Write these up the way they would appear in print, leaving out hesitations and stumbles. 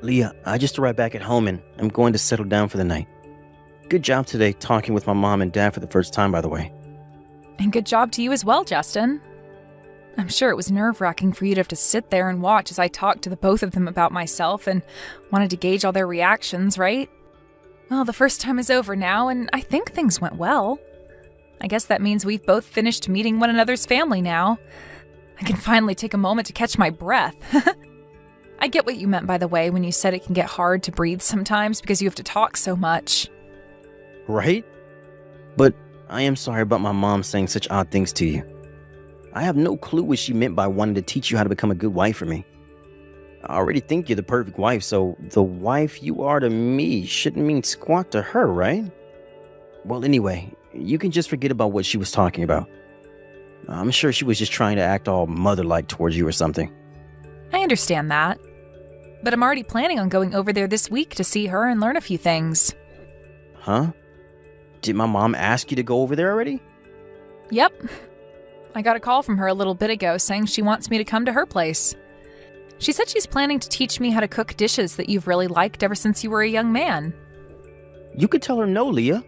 Leah, I just arrived back at home and I'm going to settle down for the night. Good job today talking with my mom and dad for the first time, by the way. And good job to you as well, Justin. I'm sure it was nerve-wracking for you to have to sit there and watch as I talked to the both of them about myself and wanted to gauge all their reactions, right? Well, the first time is over now, and I think things went well. I guess that means we've both finished meeting one another's family now. I can finally take a moment to catch my breath. I get what you meant, by the way, when you said it can get hard to breathe sometimes because you have to talk so much. Right? But I am sorry about my mom saying such odd things to you. I have no clue what she meant by wanting to teach you how to become a good wife for me. I already think you're the perfect wife, so the wife you are to me shouldn't mean squat to her, right? Well, anyway, you can just forget about what she was talking about. I'm sure she was just trying to act all mother-like towards you or something. I understand that. But I'm already planning on going over there this week to see her and learn a few things. Huh? Did my mom ask you to go over there already? Yep. I got a call from her a little bit ago saying she wants me to come to her place. She said she's planning to teach me how to cook dishes that you've really liked ever since you were a young man. You could tell her no, Leah.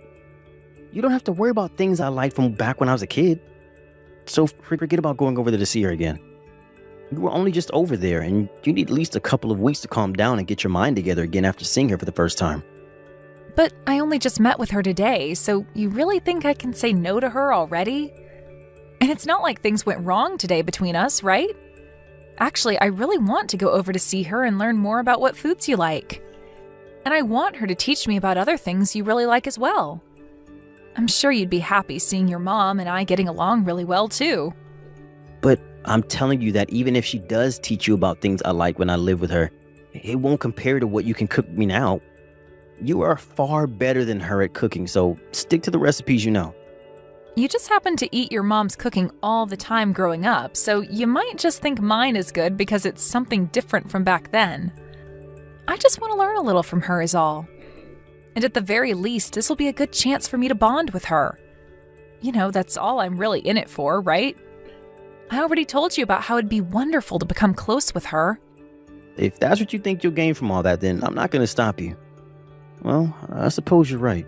You don't have to worry about things I liked from back when I was a kid. So forget about going over there to see her again. You were only just over there, and you need at least a couple of weeks to calm down and get your mind together again after seeing her for the first time. But I only just met with her today, so you really think I can say no to her already? And it's not like things went wrong today between us, right? Actually, I really want to go over to see her and learn more about what foods you like. And I want her to teach me about other things you really like as well. I'm sure you'd be happy seeing your mom and I getting along really well, too. But I'm telling you that even if she does teach you about things I like when I live with her, it won't compare to what you can cook me now. You are far better than her at cooking, so stick to the recipes you know. You just happen to eat your mom's cooking all the time growing up, so you might just think mine is good because it's something different from back then. I just want to learn a little from her is all. And at the very least, this will be a good chance for me to bond with her. You know, that's all I'm really in it for, right? I already told you about how it'd be wonderful to become close with her. If that's what you think you'll gain from all that, then I'm not going to stop you. Well, I suppose you're right.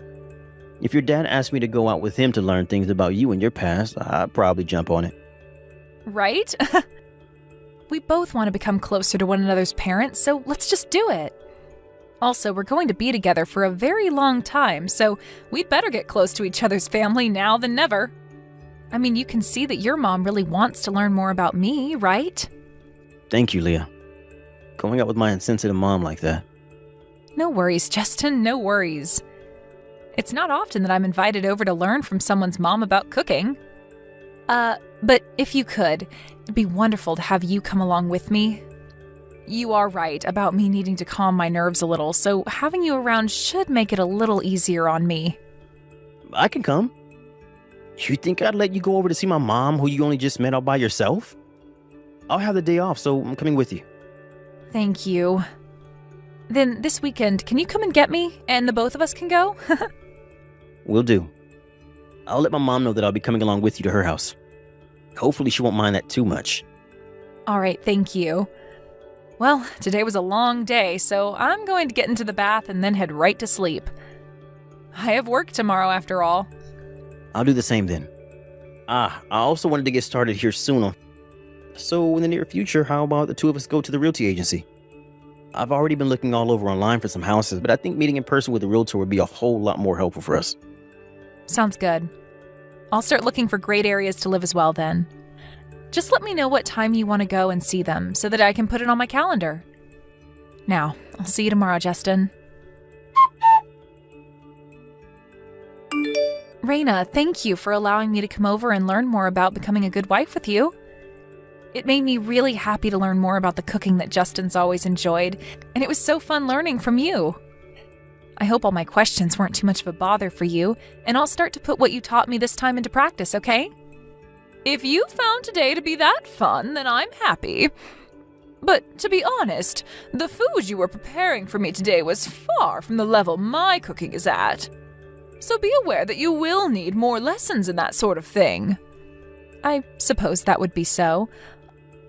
If your dad asked me to go out with him to learn things about you and your past, I'd probably jump on it. Right? We both want to become closer to one another's parents, so let's just do it. Also, we're going to be together for a very long time, so we'd better get close to each other's family now than never. I mean, you can see that your mom really wants to learn more about me, right? Thank you, Leah. Going out with my insensitive mom like that. No worries, Justin, no worries. It's not often that I'm invited over to learn from someone's mom about cooking. But if you could, it'd be wonderful to have you come along with me. You are right about me needing to calm my nerves a little, so having you around should make it a little easier on me. I can come. You think I'd let you go over to see my mom, who you only just met all by yourself? I'll have the day off, so I'm coming with you. Thank you. Then this weekend, can you come and get me, and the both of us can go? Will do. I'll let my mom know that I'll be coming along with you to her house. Hopefully she won't mind that too much. All right, thank you. Well, today was a long day, so I'm going to get into the bath and then head right to sleep. I have work tomorrow after all. I'll do the same then. I also wanted to get started here soon. So in the near future, how about the two of us go to the realty agency? I've already been looking all over online for some houses, but I think meeting in person with a realtor would be a whole lot more helpful for us. Sounds good. I'll start looking for great areas to live as well then. Just let me know what time you want to go and see them so that I can put it on my calendar. Now, I'll see you tomorrow, Justin. Raina, thank you for allowing me to come over and learn more about becoming a good wife with you. It made me really happy to learn more about the cooking that Justin's always enjoyed, and it was so fun learning from you. I hope all my questions weren't too much of a bother for you, and I'll start to put what you taught me this time into practice, okay? If you found today to be that fun, then I'm happy. But to be honest, the food you were preparing for me today was far from the level my cooking is at. So be aware that you will need more lessons in that sort of thing. I suppose that would be so.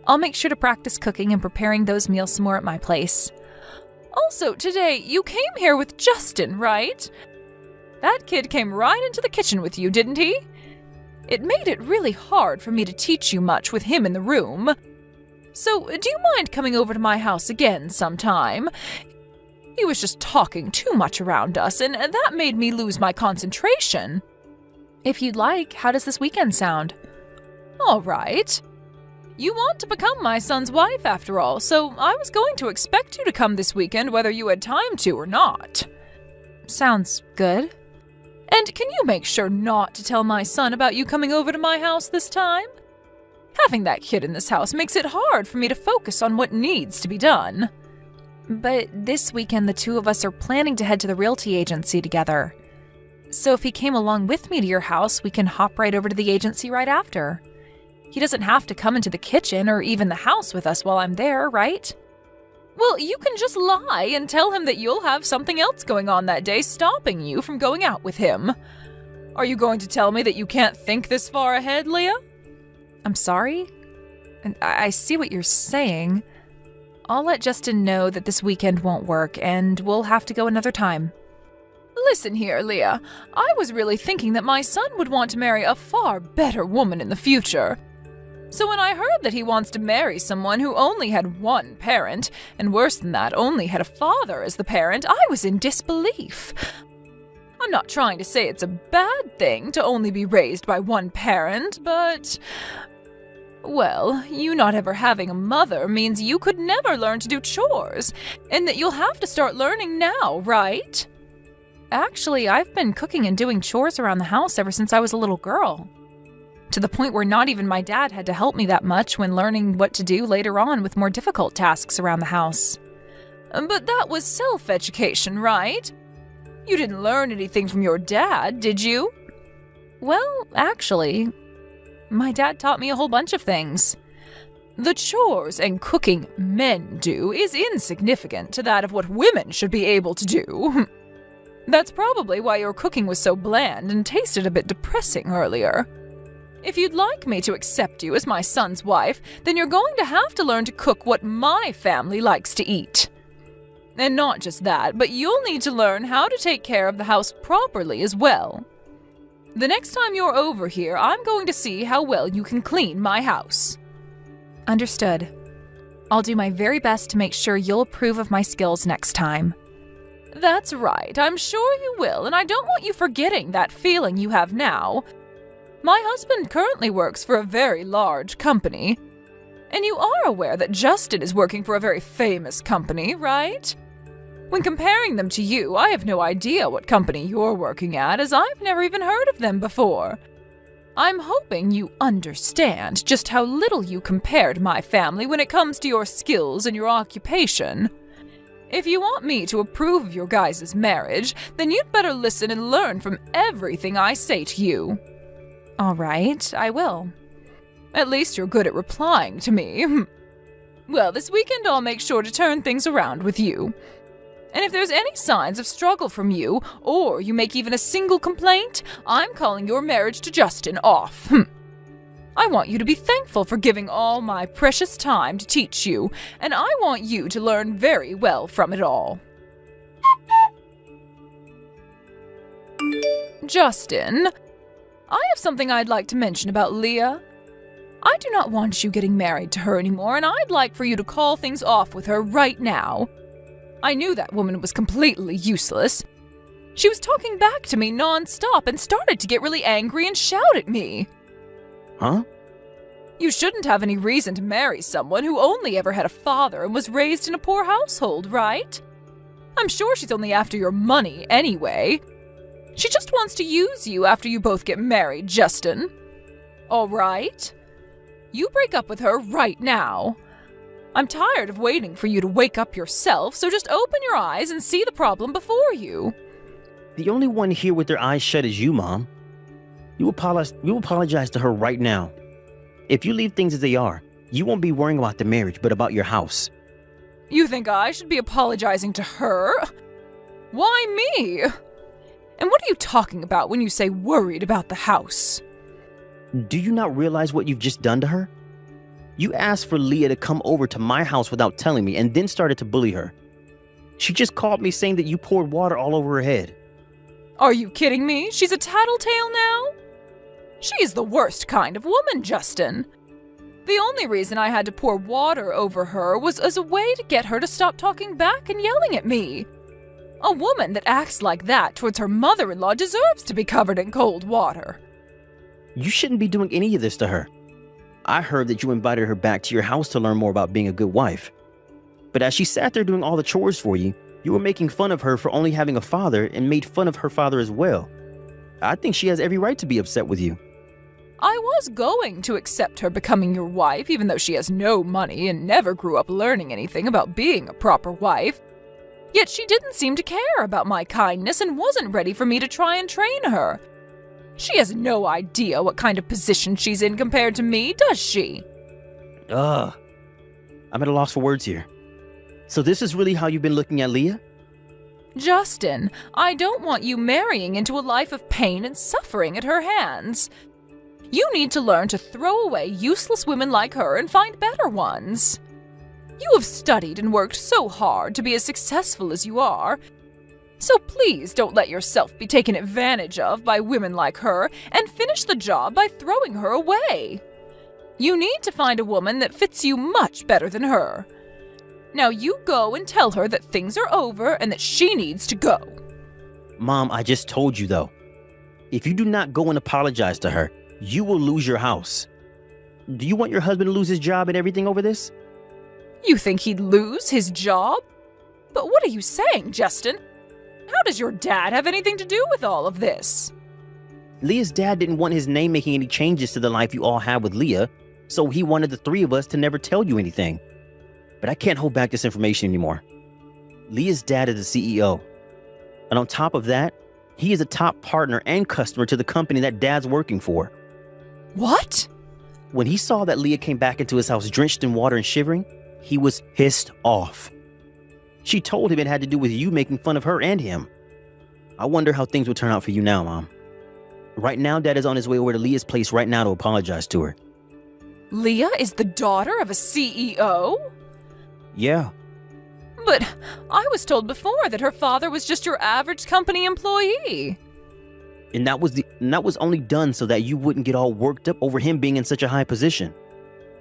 I'll make sure to practice cooking and preparing those meals some more at my place. Also, today, you came here with Justin, right? That kid came right into the kitchen with you, didn't he? It made it really hard for me to teach you much with him in the room. So, do you mind coming over to my house again sometime? He was just talking too much around us, and that made me lose my concentration. If you'd like, how does this weekend sound? All right. You want to become my son's wife, after all, so I was going to expect you to come this weekend whether you had time to or not. Sounds good. And can you make sure not to tell my son about you coming over to my house this time? Having that kid in this house makes it hard for me to focus on what needs to be done. But this weekend, the two of us are planning to head to the realty agency together. So if he came along with me to your house, we can hop right over to the agency right after. He doesn't have to come into the kitchen or even the house with us while I'm there, right? Well, you can just lie and tell him that you'll have something else going on that day stopping you from going out with him. Are you going to tell me that you can't think this far ahead, Leah? I'm sorry? I see what you're saying. I'll let Justin know that this weekend won't work and we'll have to go another time. Listen here, Leah. I was really thinking that my son would want to marry a far better woman in the future. So when I heard that he wants to marry someone who only had one parent, and worse than that, only had a father as the parent, I was in disbelief. I'm not trying to say it's a bad thing to only be raised by one parent, but... well, you not ever having a mother means you could never learn to do chores, and that you'll have to start learning now, right? Actually, I've been cooking and doing chores around the house ever since I was a little girl. To the point where not even my dad had to help me that much when learning what to do later on with more difficult tasks around the house. But that was self-education, right? You didn't learn anything from your dad, did you? Well, actually, my dad taught me a whole bunch of things. The chores and cooking men do is insignificant to that of what women should be able to do. That's probably why your cooking was so bland and tasted a bit depressing earlier. If you'd like me to accept you as my son's wife, then you're going to have to learn to cook what my family likes to eat. And not just that, but you'll need to learn how to take care of the house properly as well. The next time you're over here, I'm going to see how well you can clean my house. Understood. I'll do my very best to make sure you'll approve of my skills next time. That's right, I'm sure you will, and I don't want you forgetting that feeling you have now. My husband currently works for a very large company. And you are aware that Justin is working for a very famous company, right? When comparing them to you, I have no idea what company you're working at, as I've never even heard of them before. I'm hoping you understand just how little you compare to my family when it comes to your skills and your occupation. If you want me to approve of your guys' marriage, then you'd better listen and learn from everything I say to you. All right, I will. At least you're good at replying to me. Well, this weekend I'll make sure to turn things around with you. And if there's any signs of struggle from you, or you make even a single complaint, I'm calling your marriage to Justin off. I want you to be thankful for giving all my precious time to teach you, and I want you to learn very well from it all. Justin, I have something I'd like to mention about Leah. I do not want you getting married to her anymore, and I'd like for you to call things off with her right now. I knew that woman was completely useless. She was talking back to me non-stop and started to get really angry and shout at me. Huh? You shouldn't have any reason to marry someone who only ever had a father and was raised in a poor household, right? I'm sure she's only after your money anyway. She just wants to use you after you both get married, Justin. All right? You break up with her right now. I'm tired of waiting for you to wake up yourself, so just open your eyes and see the problem before you. The only one here with their eyes shut is you, Mom. You apologize to her right now. If you leave things as they are, you won't be worrying about the marriage, but about your house. You think I should be apologizing to her? Why me? And what are you talking about when you say worried about the house? Do you not realize what you've just done to her? You asked for Leah to come over to my house without telling me and then started to bully her. She just called me saying that you poured water all over her head. Are you kidding me? She's a tattletale now? She's the worst kind of woman, Justin. The only reason I had to pour water over her was as a way to get her to stop talking back and yelling at me. A woman that acts like that towards her mother-in-law deserves to be covered in cold water. You shouldn't be doing any of this to her. I heard that you invited her back to your house to learn more about being a good wife. But as she sat there doing all the chores for you, you were making fun of her for only having a father and made fun of her father as well. I think she has every right to be upset with you. I was going to accept her becoming your wife, even though she has no money and never grew up learning anything about being a proper wife. Yet she didn't seem to care about my kindness and wasn't ready for me to try and train her. She has no idea what kind of position she's in compared to me, does she? I'm at a loss for words here. So this is really how you've been looking at Leah? Justin, I don't want you marrying into a life of pain and suffering at her hands. You need to learn to throw away useless women like her and find better ones. You have studied and worked so hard to be as successful as you are. So please don't let yourself be taken advantage of by women like her and finish the job by throwing her away. You need to find a woman that fits you much better than her. Now you go and tell her that things are over and that she needs to go. Mom, I just told you though. If you do not go and apologize to her, you will lose your house. Do you want your husband to lose his job and everything over this? You think he'd lose his job? But what are you saying, Justin? How does your dad have anything to do with all of this? Leah's dad didn't want his name making any changes to the life you all have with Leah, so he wanted the three of us to never tell you anything. But I can't hold back this information anymore. Leah's dad is the CEO. And on top of that, he is a top partner and customer to the company that Dad's working for. What? When he saw that Leah came back into his house drenched in water and shivering, he was pissed off. She told him it had to do with you making fun of her and him. I wonder how things will turn out for you now, Mom. Right now, Dad is on his way over to Leah's place right now to apologize to her. Leah is the daughter of a CEO? Yeah. But I was told before that her father was just your average company employee. And that was only done so that you wouldn't get all worked up over him being in such a high position.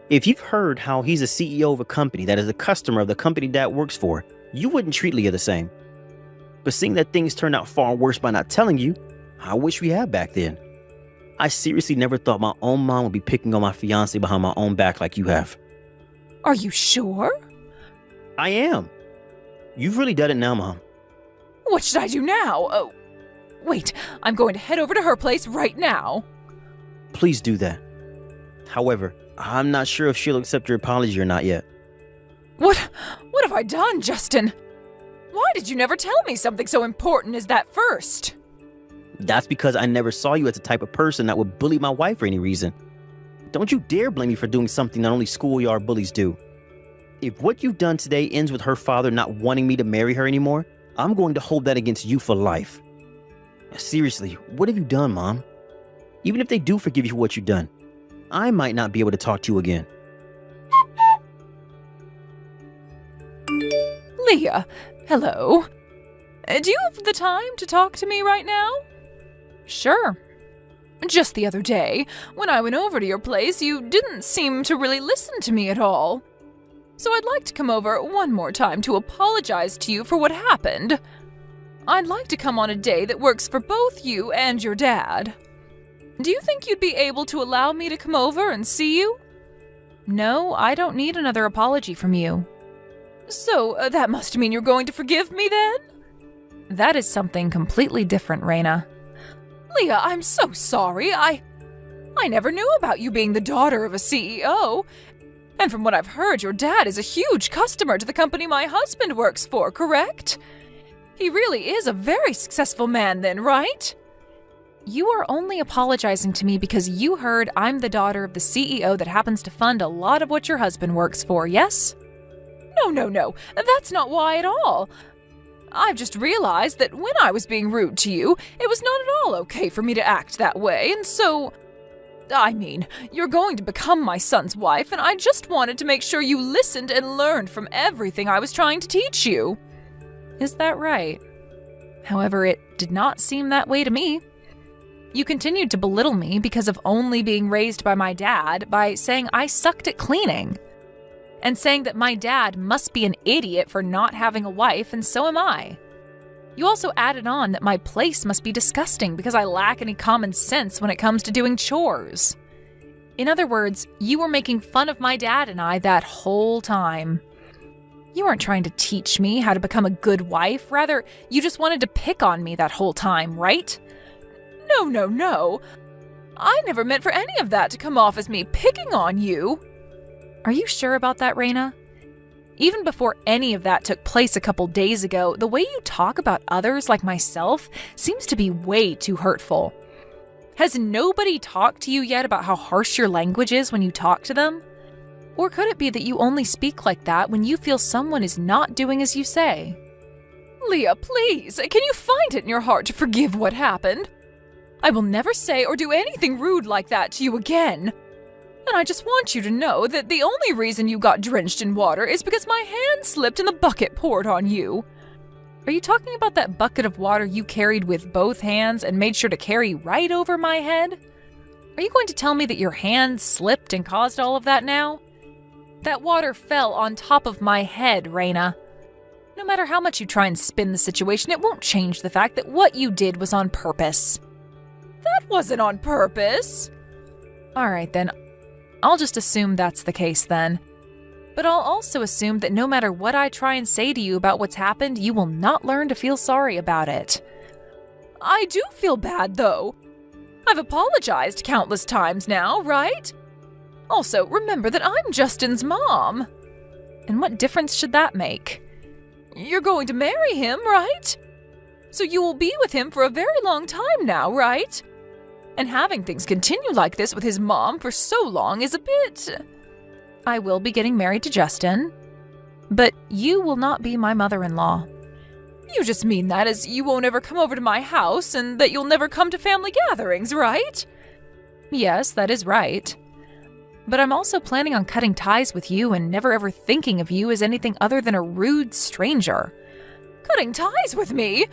If you've heard how he's a CEO of a company that is a customer of the company Dad works for, you wouldn't treat Leah the same. But seeing that things turned out far worse by not telling you, I wish we had back then. I seriously never thought my own mom would be picking on my fiancé behind my own back like you have. Are you sure? I am. You've really done it now, Mom. What should I do now? Oh, wait, I'm going to head over to her place right now. Please do that. However, I'm not sure if she'll accept your apology or not yet. What have I done, Justin? Why did you never tell me something so important as that first? That's because I never saw you as the type of person that would bully my wife for any reason. Don't you dare blame me for doing something that only schoolyard bullies do. If what you've done today ends with her father not wanting me to marry her anymore, I'm going to hold that against you for life. Seriously, what have you done, Mom? Even if they do forgive you for what you've done, I might not be able to talk to you again. Leah, hello. Do you have the time to talk to me right now? Sure. Just the other day, when I went over to your place, you didn't seem to really listen to me at all. So I'd like to come over one more time to apologize to you for what happened. I'd like to come on a day that works for both you and your dad. Do you think you'd be able to allow me to come over and see you? No, I don't need another apology from you. So that must mean you're going to forgive me then? That is something completely different, Raina. Leah, I'm so sorry. I never knew about you being the daughter of a CEO. And from what I've heard, your dad is a huge customer to the company my husband works for, correct? He really is a very successful man then, right? You are only apologizing to me because you heard I'm the daughter of the CEO that happens to fund a lot of what your husband works for, yes? No. That's not why at all. I've just realized that when I was being rude to you, it was not at all okay for me to act that way, and so... I mean, you're going to become my son's wife, and I just wanted to make sure you listened and learned from everything I was trying to teach you. Is that right? However, it did not seem that way to me. You continued to belittle me because of only being raised by my dad by saying I sucked at cleaning, and saying that my dad must be an idiot for not having a wife, and so am I. You also added on that my place must be disgusting because I lack any common sense when it comes to doing chores. In other words, you were making fun of my dad and I that whole time. You weren't trying to teach me how to become a good wife. Rather, you just wanted to pick on me that whole time, right? No. I never meant for any of that to come off as me picking on you. Are you sure about that, Raina? Even before any of that took place a couple days ago, the way you talk about others like myself seems to be way too hurtful. Has nobody talked to you yet about how harsh your language is when you talk to them? Or could it be that you only speak like that when you feel someone is not doing as you say? Leah, please, can you find it in your heart to forgive what happened? I will never say or do anything rude like that to you again. And I just want you to know that the only reason you got drenched in water is because my hand slipped and the bucket poured on you. Are you talking about that bucket of water you carried with both hands and made sure to carry right over my head? Are you going to tell me that your hand slipped and caused all of that now? That water fell on top of my head, Raina. No matter how much you try and spin the situation, it won't change the fact that what you did was on purpose. That wasn't on purpose. All right, then. I'll just assume that's the case then. But I'll also assume that no matter what I try and say to you about what's happened, you will not learn to feel sorry about it. I do feel bad, though. I've apologized countless times now, right? Also, remember that I'm Justin's mom. And what difference should that make? You're going to marry him, right? So you will be with him for a very long time now, right? And having things continue like this with his mom for so long is a bit... I will be getting married to Justin, but you will not be my mother-in-law. You just mean that as you won't ever come over to my house and that you'll never come to family gatherings, right? Yes, that is right. But I'm also planning on cutting ties with you and never ever thinking of you as anything other than a rude stranger. Cutting ties with me?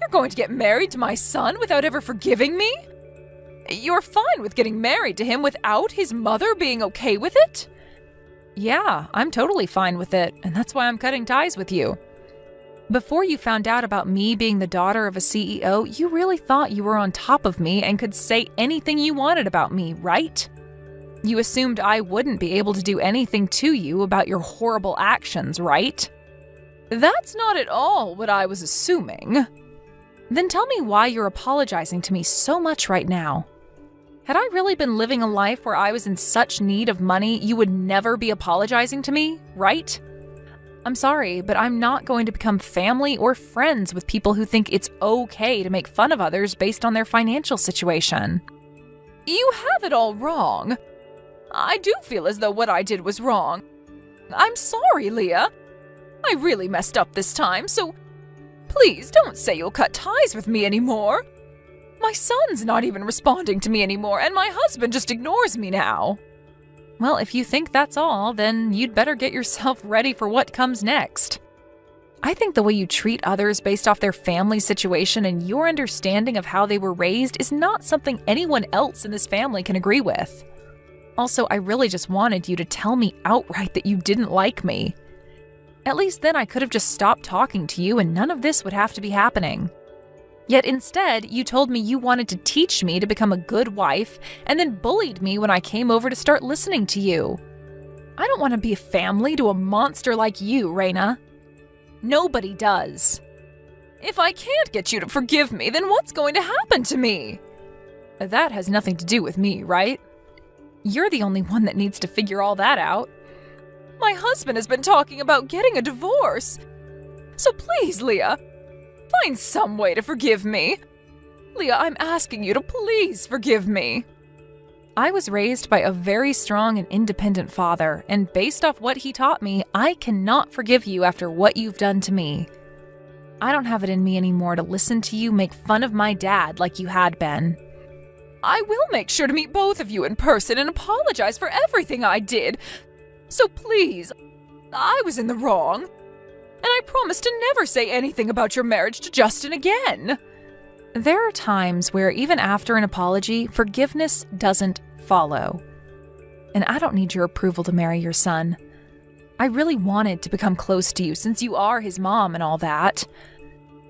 You're going to get married to my son without ever forgiving me? You're fine with getting married to him without his mother being okay with it? Yeah, I'm totally fine with it, and that's why I'm cutting ties with you. Before you found out about me being the daughter of a CEO, you really thought you were on top of me and could say anything you wanted about me, right? You assumed I wouldn't be able to do anything to you about your horrible actions, right? That's not at all what I was assuming. Then tell me why you're apologizing to me so much right now. Had I really been living a life where I was in such need of money, you would never be apologizing to me, right? I'm sorry, but I'm not going to become family or friends with people who think it's okay to make fun of others based on their financial situation. You have it all wrong. I do feel as though what I did was wrong. I'm sorry, Leah. I really messed up this time, so please don't say you'll cut ties with me anymore. My son's not even responding to me anymore, and my husband just ignores me now. Well, if you think that's all, then you'd better get yourself ready for what comes next. I think the way you treat others based off their family situation and your understanding of how they were raised is not something anyone else in this family can agree with. Also, I really just wanted you to tell me outright that you didn't like me. At least then I could have just stopped talking to you and none of this would have to be happening. Yet instead, you told me you wanted to teach me to become a good wife and then bullied me when I came over to start listening to you. I don't want to be a family to a monster like you, Raina. Nobody does. If I can't get you to forgive me, then what's going to happen to me? That has nothing to do with me, right? You're the only one that needs to figure all that out. My husband has been talking about getting a divorce. So please, Leah, find some way to forgive me. Leah, I'm asking you to please forgive me. I was raised by a very strong and independent father, and based off what he taught me, I cannot forgive you after what you've done to me. I don't have it in me anymore to listen to you make fun of my dad like you had been. I will make sure to meet both of you in person and apologize for everything I did. So please, I was in the wrong. and I promise to never say anything about your marriage to Justin again. There are times where even after an apology, forgiveness doesn't follow. And I don't need your approval to marry your son. I really wanted to become close to you since you are his mom and all that.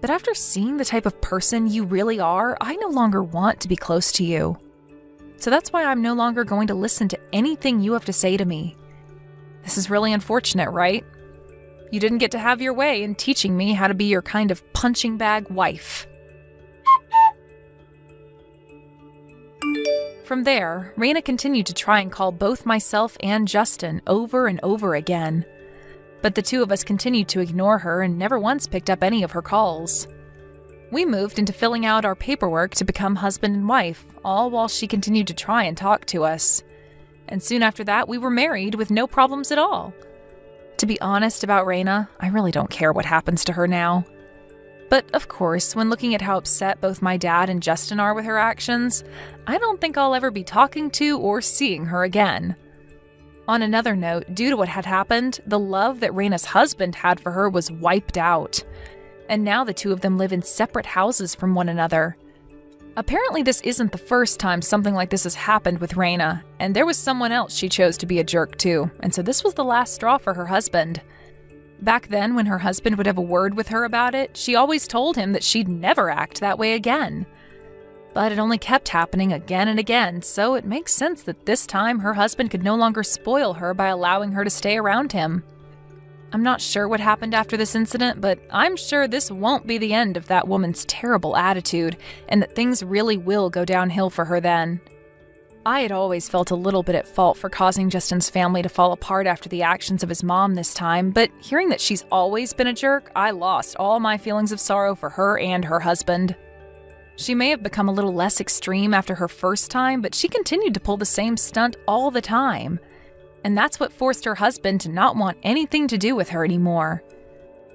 But after seeing the type of person you really are, I no longer want to be close to you. So that's why I'm no longer going to listen to anything you have to say to me. This is really unfortunate, right? You didn't get to have your way in teaching me how to be your kind of punching bag wife. From there, Raina continued to try and call both myself and Justin over and over again. But the two of us continued to ignore her and never once picked up any of her calls. We moved into filling out our paperwork to become husband and wife, all while she continued to try and talk to us. And soon after that, we were married with no problems at all. To be honest about Raina, I really don't care what happens to her now. But of course, when looking at how upset both my dad and Justin are with her actions, I don't think I'll ever be talking to or seeing her again. On another note, due to what had happened, the love that Raina's husband had for her was wiped out. And now the two of them live in separate houses from one another. Apparently this isn't the first time something like this has happened with Raina, and there was someone else she chose to be a jerk to, and so this was the last straw for her husband. Back then, when her husband would have a word with her about it, she always told him that she'd never act that way again. But it only kept happening again and again, so it makes sense that this time her husband could no longer spoil her by allowing her to stay around him. I'm not sure what happened after this incident, but I'm sure this won't be the end of that woman's terrible attitude, and that things really will go downhill for her then. I had always felt a little bit at fault for causing Justin's family to fall apart after the actions of his mom this time, but hearing that she's always been a jerk, I lost all my feelings of sorrow for her and her husband. She may have become a little less extreme after her first time, but she continued to pull the same stunt all the time. And that's what forced her husband to not want anything to do with her anymore.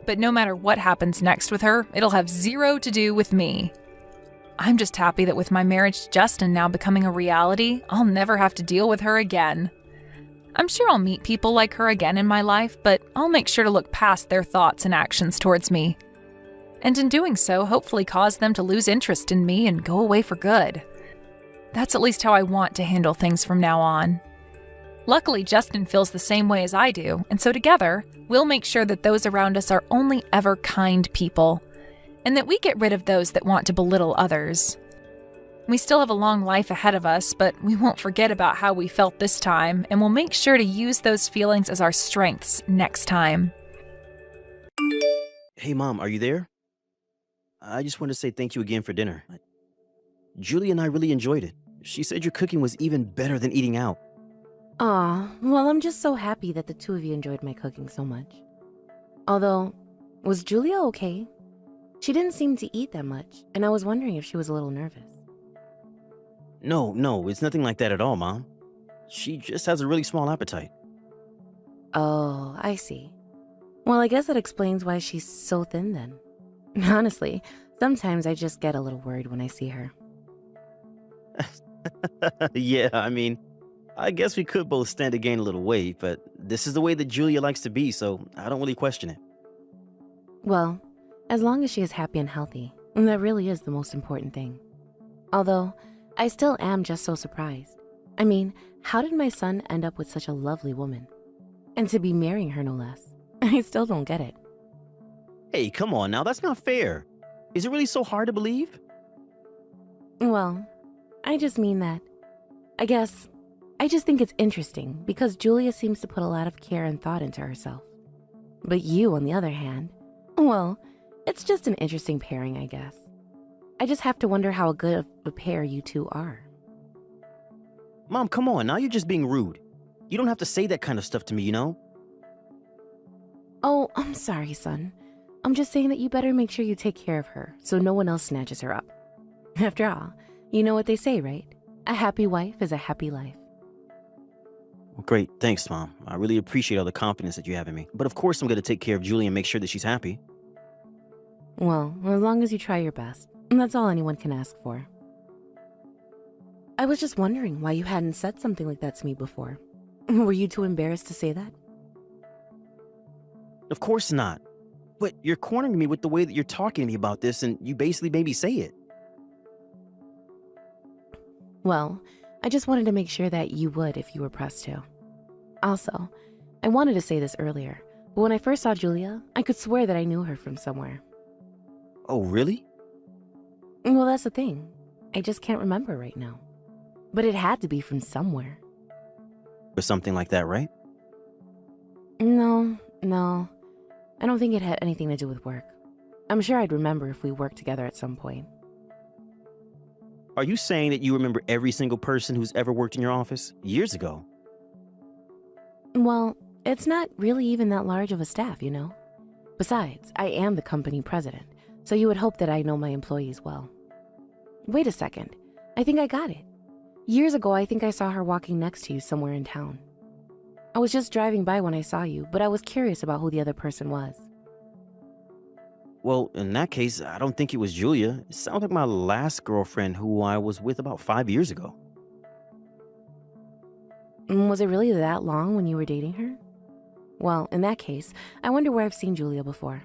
But no matter what happens next with her, it'll have zero to do with me. I'm just happy that with my marriage to Justin now becoming a reality, I'll never have to deal with her again. I'm sure I'll meet people like her again in my life, but I'll make sure to look past their thoughts and actions towards me. And in doing so, hopefully cause them to lose interest in me and go away for good. That's at least how I want to handle things from now on. Luckily, Justin feels the same way as I do, and so together, we'll make sure that those around us are only ever kind people, and that we get rid of those that want to belittle others. We still have a long life ahead of us, but we won't forget about how we felt this time, and we'll make sure to use those feelings as our strengths next time. Hey, Mom, are you there? I just wanted to say thank you again for dinner. Julie and I really enjoyed it. She said your cooking was even better than eating out. Aw, well, I'm just so happy that the two of you enjoyed my cooking so much. Although, was Julia okay? She didn't seem to eat that much, and I was wondering if she was a little nervous. No, it's nothing like that at all, Mom. She just has a really small appetite. Oh, I see. Well, I guess that explains why she's so thin then. Honestly, sometimes I just get a little worried when I see her. Yeah, I guess we could both stand to gain a little weight, but this is the way that Julia likes to be, so I don't really question it. Well, as long as she is happy and healthy, that really is the most important thing. Although, I still am just so surprised. How did my son end up with such a lovely woman? And to be marrying her, no less. I still don't get it. Hey, come on now, that's not fair. Is it really so hard to believe? Well, I just mean that. I just think it's interesting because Julia seems to put a lot of care and thought into herself. But you, on the other hand, well, it's just an interesting pairing, I guess. I just have to wonder how good of a pair you two are. Mom, come on, now you're just being rude. You don't have to say that kind of stuff to me, you know? Oh, I'm sorry, son. I'm just saying that you better make sure you take care of her so no one else snatches her up. After all, you know what they say, right? A happy wife is a happy life. Well, great, thanks, Mom. I really appreciate all the confidence that you have in me. But of course I'm going to take care of Julie and make sure that she's happy. Well, as long as you try your best, that's all anyone can ask for. I was just wondering why you hadn't said something like that to me before. Were you too embarrassed to say that? Of course not. But you're cornering me with the way that you're talking to me about this, and you basically made me say it. Well, I just wanted to make sure that you would if you were pressed to. Also, I wanted to say this earlier, but when I first saw Julia, I could swear that I knew her from somewhere. Oh, really? Well, that's the thing. I just can't remember right now. But it had to be from somewhere. Or something like that, right? No. I don't think it had anything to do with work. I'm sure I'd remember if we worked together at some point. Are you saying that you remember every single person who's ever worked in your office years ago? Well, it's not really even that large of a staff, you know? Besides, I am the company president, so you would hope that I know my employees well. Wait a second. I think I got it. Years ago, I think I saw her walking next to you somewhere in town. I was just driving by when I saw you, but I was curious about who the other person was. Well, in that case, I don't think it was Julia. It sounds like my last girlfriend who I was with about 5 years ago. Was it really that long when you were dating her? Well, in that case, I wonder where I've seen Julia before.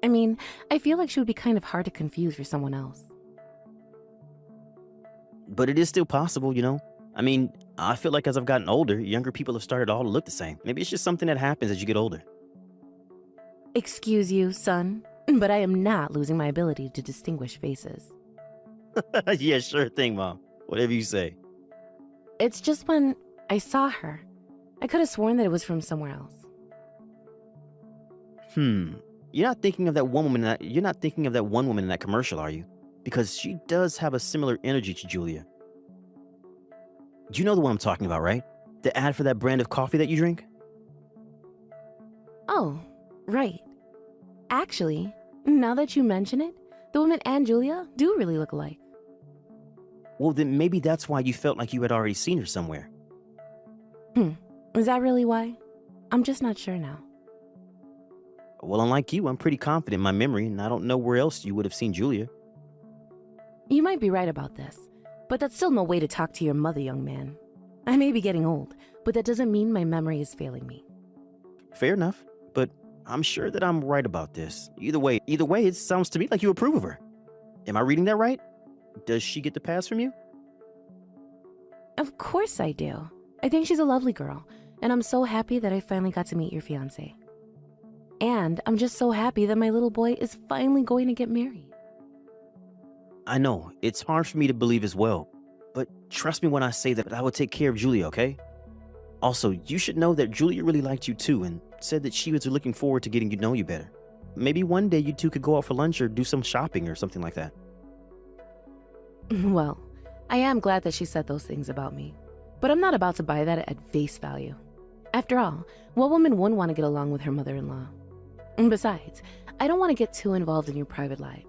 I mean, I feel like she would be kind of hard to confuse for someone else. But it is still possible, you know? I mean, I feel like as I've gotten older, younger people have started all to look the same. Maybe it's just something that happens as you get older. Excuse you, son, but I am not losing my ability to distinguish faces. Yeah, sure thing, Mom. Whatever you say. It's just when I saw her, I could have sworn that it was from somewhere else. You're not thinking of that one woman you're not thinking of that one woman in that commercial, are you? Because she does have a similar energy to Julia. You know the one I'm talking about, right? The ad for that brand of coffee that you drink? Oh, right. Actually, now that you mention it, the woman and Julia do really look alike. Well, then maybe that's why you felt like you had already seen her somewhere. Is that really why? I'm just not sure now. Well, unlike you, I'm pretty confident in my memory, and I don't know where else you would have seen Julia. You might be right about this, but that's still no way to talk to your mother, young man. I may be getting old, but that doesn't mean my memory is failing me. Fair enough, but I'm sure that I'm right about this. Either way, it sounds to me like you approve of her. Am I reading that right? Does she get the pass from you? Of course I do. I think she's a lovely girl, and I'm so happy that I finally got to meet your fiancé. And I'm just so happy that my little boy is finally going to get married. I know, it's hard for me to believe as well, but trust me when I say that I will take care of Julia, okay? Also, you should know that Julia really liked you too and said that she was looking forward to getting to know you better. Maybe one day you two could go out for lunch or do some shopping or something like that. Well, I am glad that she said those things about me, but I'm not about to buy that at face value. After all, what woman wouldn't want to get along with her mother-in-law? And besides, I don't want to get too involved in your private lives,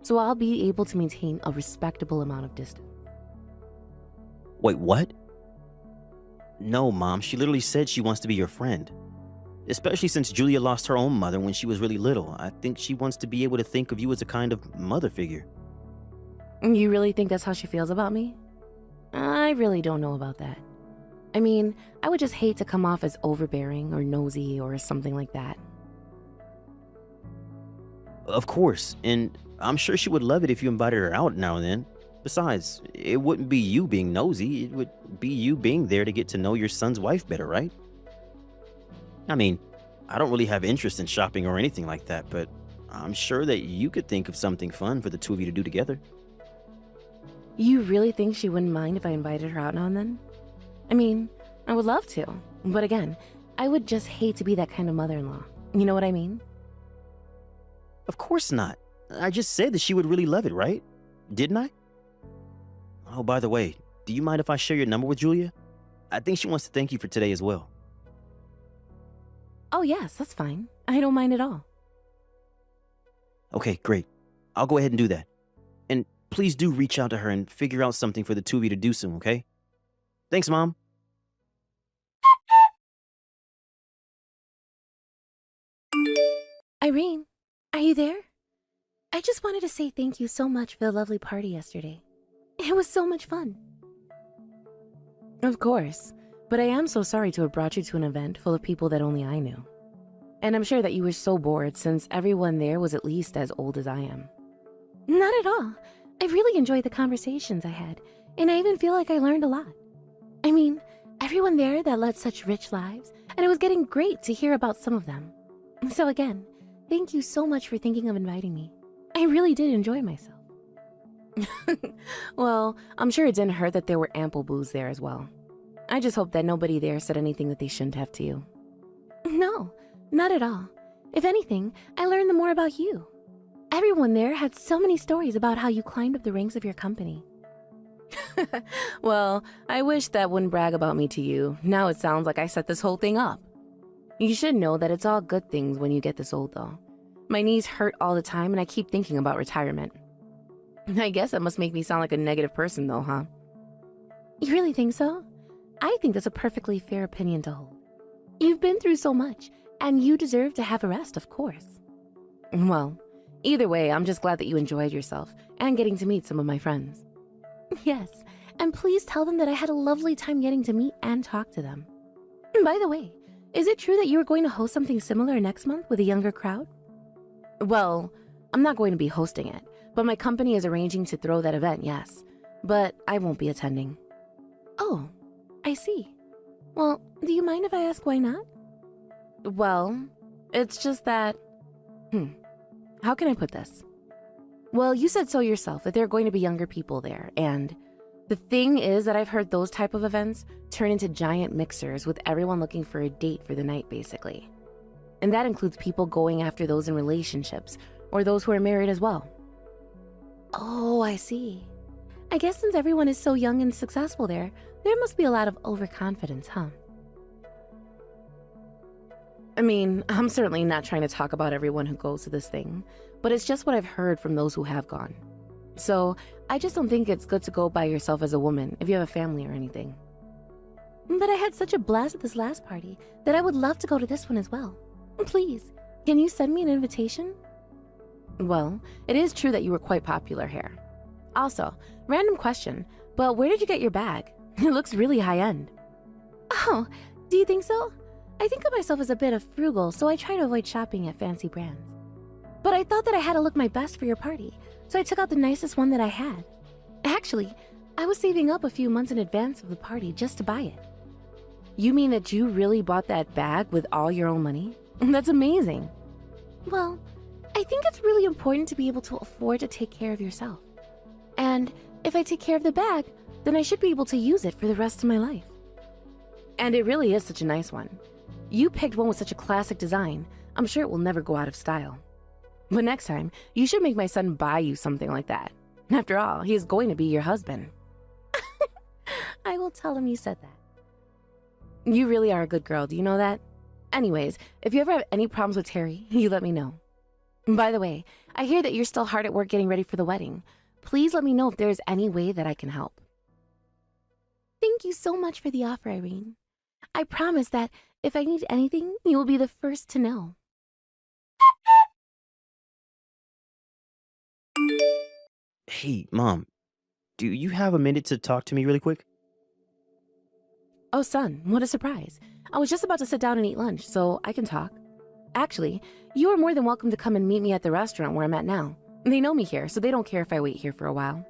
so I'll be able to maintain a respectable amount of distance. Wait, what? No, Mom, she literally said she wants to be your friend. Especially since Julia lost her own mother when she was really little. I think she wants to be able to think of you as a kind of mother figure. You really think that's how she feels about me? I really don't know about that. I mean, I would just hate to come off as overbearing or nosy or something like that. Of course, and I'm sure she would love it if you invited her out now and then. Besides, it wouldn't be you being nosy, it would be you being there to get to know your son's wife better, right? I mean, I don't really have interest in shopping or anything like that, but I'm sure that you could think of something fun for the two of you to do together. You really think she wouldn't mind if I invited her out now and then? I mean, I would love to, but again, I would just hate to be that kind of mother-in-law. You know what I mean? Of course not. I just said that she would really love it, right? Didn't I? Oh, by the way, do you mind if I share your number with Julia? I think she wants to thank you for today as well. Oh yes, that's fine. I don't mind at all. Okay, great. I'll go ahead and do that. And please do reach out to her and figure out something for the two of you to do soon, okay? Thanks, Mom. Irene, are you there? I just wanted to say thank you so much for the lovely party yesterday. It was so much fun. Of course, but I am so sorry to have brought you to an event full of people that only I knew. And I'm sure that you were so bored since everyone there was at least as old as I am. Not at all. I really enjoyed the conversations I had, and I even feel like I learned a lot. I mean, everyone there that led such rich lives, and it was getting great to hear about some of them. So again, thank you so much for thinking of inviting me. I really did enjoy myself. Well, I'm sure it didn't hurt that there were ample booze there as well. I just hope that nobody there said anything that they shouldn't have to you. No, not at all. If anything, I learned more about you. Everyone there had so many stories about how you climbed up the ranks of your company. Well, I wish that wouldn't brag about me to you. Now it sounds like I set this whole thing up. You should know that it's all good things when you get this old, though. My knees hurt all the time, and I keep thinking about retirement. I guess that must make me sound like a negative person, though, huh? You really think so? I think that's a perfectly fair opinion to hold. You've been through so much, and you deserve to have a rest, of course. Well, either way, I'm just glad that you enjoyed yourself and getting to meet some of my friends. Yes, and please tell them that I had a lovely time getting to meet and talk to them. By the way, is it true that you are going to host something similar next month with a younger crowd? Well, I'm not going to be hosting it, but my company is arranging to throw that event, yes. But I won't be attending. Oh, I see. Well, do you mind if I ask why not? Well, it's just that... How can I put this? Well, you said so yourself that there are going to be younger people there, and the thing is that I've heard those type of events turn into giant mixers with everyone looking for a date for the night, basically. And that includes people going after those in relationships or those who are married as well. Oh, I see. I guess since everyone is so young and successful there must be a lot of overconfidence, huh? I mean, I'm certainly not trying to talk about everyone who goes to this thing, but it's just what I've heard from those who have gone. So, I just don't think it's good to go by yourself as a woman if you have a family or anything. But I had such a blast at this last party that I would love to go to this one as well. Please, can you send me an invitation? Well, it is true that you were quite popular here. Also, random question, but where did you get your bag? It looks really high-end. Oh, do you think so? I think of myself as a bit of frugal, so I try to avoid shopping at fancy brands. But I thought that I had to look my best for your party, so I took out the nicest one that I had. Actually, I was saving up a few months in advance of the party just to buy it. You mean that you really bought that bag with all your own money? That's amazing. Well, I think it's really important to be able to afford to take care of yourself. And if I take care of the bag, then I should be able to use it for the rest of my life. And it really is such a nice one. You picked one with such a classic design. I'm sure it will never go out of style. But next time, you should make my son buy you something like that. After all, he is going to be your husband. I will tell him you said that. You really are a good girl, do you know that? Anyways, if you ever have any problems with Terry, you let me know. By the way, I hear that you're still hard at work getting ready for the wedding. Please let me know if there is any way that I can help. Thank you so much for the offer, Irene. I promise that if I need anything, you will be the first to know. Hey, Mom, do you have a minute to talk to me really quick? Oh, son, what a surprise. I was just about to sit down and eat lunch, so I can talk. Actually, you are more than welcome to come and meet me at the restaurant where I'm at now. They know me here, so they don't care if I wait here for a while.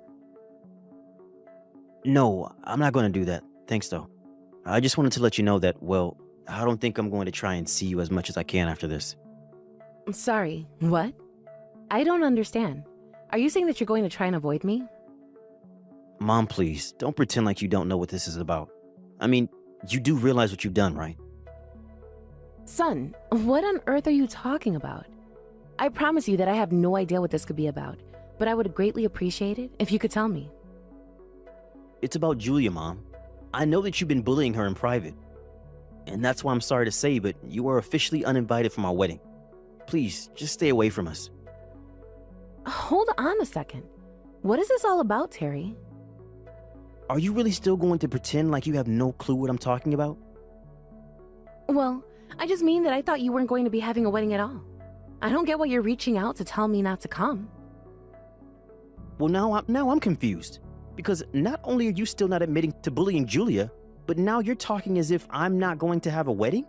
No, I'm not going to do that. Thanks, though. I just wanted to let you know that, well, I don't think I'm going to try and see you as much as I can after this. I'm sorry, what? I don't understand. Are you saying that you're going to try and avoid me? Mom, please, don't pretend like you don't know what this is about. I mean, you do realize what you've done, right? Son, what on earth are you talking about? I promise you that I have no idea what this could be about, but I would greatly appreciate it if you could tell me. It's about Julia, Mom. I know that you've been bullying her in private. And that's why I'm sorry to say, but you are officially uninvited from our wedding. Please, just stay away from us. Hold on a second. What is this all about, Terry? Are you really still going to pretend like you have no clue what I'm talking about? Well, I just mean that I thought you weren't going to be having a wedding at all. I don't get why you're reaching out to tell me not to come. Well, now I'm confused. Because not only are you still not admitting to bullying Julia, but now you're talking as if I'm not going to have a wedding?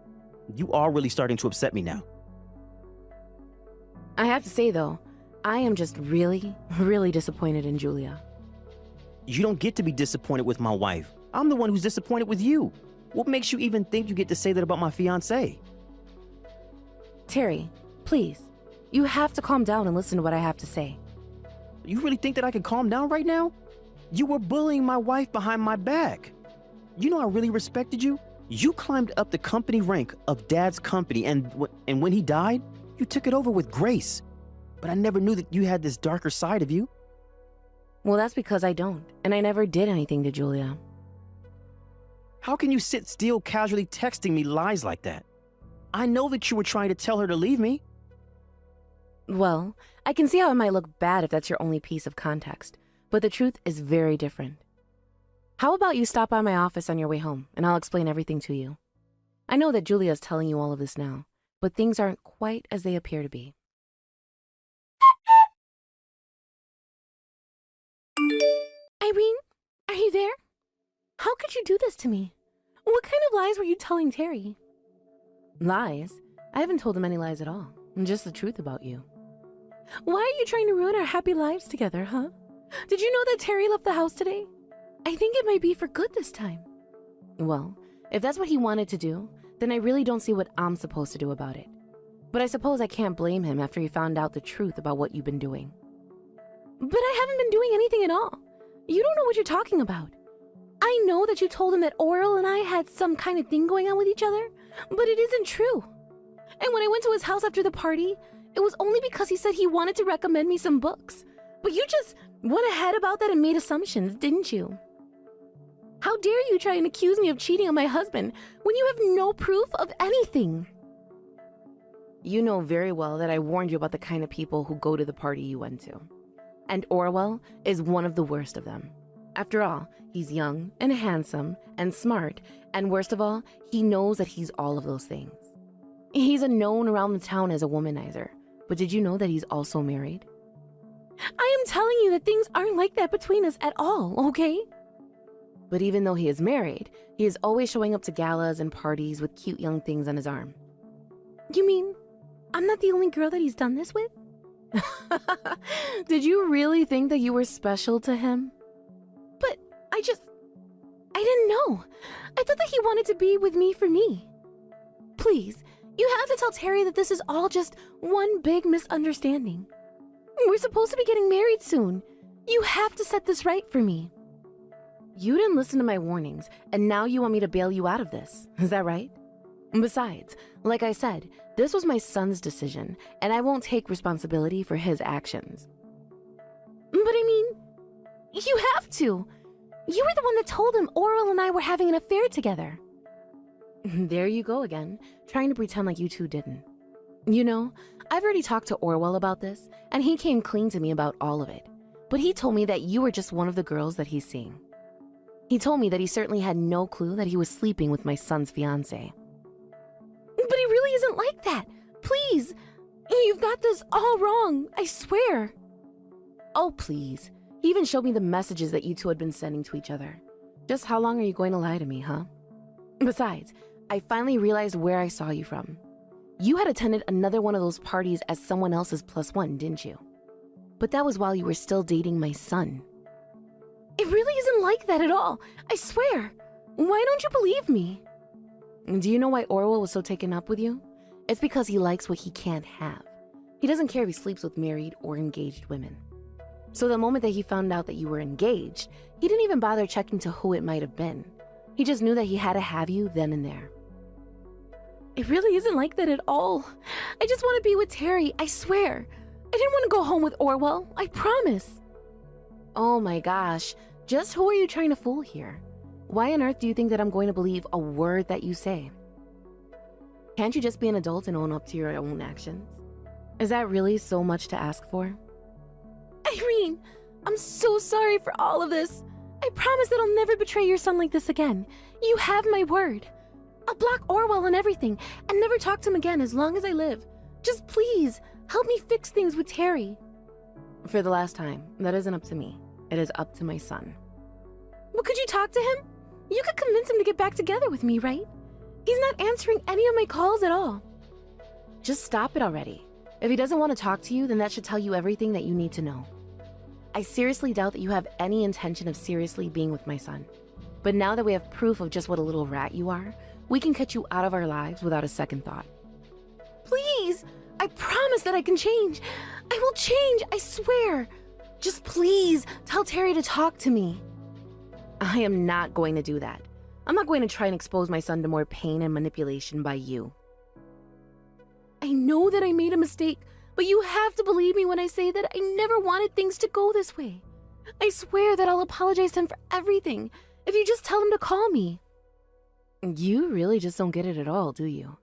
You are really starting to upset me now. I have to say, though, I am just really, really disappointed in Julia. You don't get to be disappointed with my wife. I'm the one who's disappointed with you. What makes you even think you get to say that about my fiancé? Terry, please, you have to calm down and listen to what I have to say. You really think that I can calm down right now? You were bullying my wife behind my back. You know I really respected you. You climbed up the company rank of Dad's company, and when he died, you took it over with grace. But I never knew that you had this darker side of you. Well, that's because I don't, and I never did anything to Julia. How can you sit still casually texting me lies like that? I know that you were trying to tell her to leave me. Well, I can see how it might look bad if that's your only piece of context, but the truth is very different. How about you stop by my office on your way home, and I'll explain everything to you. I know that Julia is telling you all of this now, but things aren't quite as they appear to be. Irene, are you there? How could you do this to me? What kind of lies were you telling Terry? Lies? I haven't told him any lies at all, just the truth about you. Why are you trying to ruin our happy lives together, huh? Did you know that Terry left the house today? I think it might be for good this time. Well, if that's what he wanted to do, then I really don't see what I'm supposed to do about it. But I suppose I can't blame him after he found out the truth about what you've been doing. But I haven't been doing anything at all. You don't know what you're talking about. I know that you told him that Oral and I had some kind of thing going on with each other, but it isn't true. And when I went to his house after the party, it was only because he said he wanted to recommend me some books. But you just went ahead about that and made assumptions, didn't you? How dare you try and accuse me of cheating on my husband when you have no proof of anything? You know very well that I warned you about the kind of people who go to the party you went to. And Orwell is one of the worst of them. After all, he's young and handsome and smart, and worst of all, he knows that he's all of those things. He's known around the town as a womanizer, but did you know that he's also married? I am telling you that things aren't like that between us at all, okay? But even though he is married, he is always showing up to galas and parties with cute young things on his arm. You mean I'm not the only girl that he's done this with? Did you really think that you were special to him? But I didn't know. I thought that he wanted to be with me for me. Please, you have to tell Terry that this is all just one big misunderstanding. We're supposed to be getting married soon. You have to set this right for me. You didn't listen to my warnings, and now you want me to bail you out of this. Is that right? Besides, like I said, this was my son's decision, and I won't take responsibility for his actions. But I mean, you have to. You were the one that told him Oral and I were having an affair together. There you go again, trying to pretend like you two didn't. You know, I've already talked to Orwell about this, and he came clean to me about all of it. But he told me that you were just one of the girls that he's seeing. He told me that he certainly had no clue that he was sleeping with my son's fiancée. But he really isn't like that. Please, you've got this all wrong, I swear. Oh, please. He even showed me the messages that you two had been sending to each other. Just how long are you going to lie to me, huh? Besides, I finally realized where I saw you from. You had attended another one of those parties as someone else's +1, didn't you? But that was while you were still dating my son. It really isn't like that at all, I swear. Why don't you believe me? Do you know why Orwell was so taken up with you? It's because he likes what he can't have. He doesn't care if he sleeps with married or engaged women. So the moment that he found out that you were engaged, he didn't even bother checking to who it might have been. He just knew that he had to have you then and there. It really isn't like that at all. I just want to be with Terry, I swear. I didn't want to go home with Orwell, I promise. Oh my gosh, just who are you trying to fool here? Why on earth do you think that I'm going to believe a word that you say? Can't you just be an adult and own up to your own actions? Is that really so much to ask for? Irene, I'm so sorry for all of this. I promise that I'll never betray your son like this again. You have my word. I'll block Orwell and everything and never talk to him again as long as I live. Just please, help me fix things with Terry. For the last time, that isn't up to me. It is up to my son. Well, could you talk to him? You could convince him to get back together with me, right? He's not answering any of my calls at all. Just stop it already. If he doesn't want to talk to you, then that should tell you everything that you need to know. I seriously doubt that you have any intention of seriously being with my son. But now that we have proof of just what a little rat you are, we can cut you out of our lives without a second thought. Please! I promise that I can change. I will change, I swear. Just please tell Terry to talk to me. I am not going to do that. I'm not going to try and expose my son to more pain and manipulation by you. I know that I made a mistake, but you have to believe me when I say that I never wanted things to go this way. I swear that I'll apologize to him for everything if you just tell him to call me. You really just don't get it at all, do you?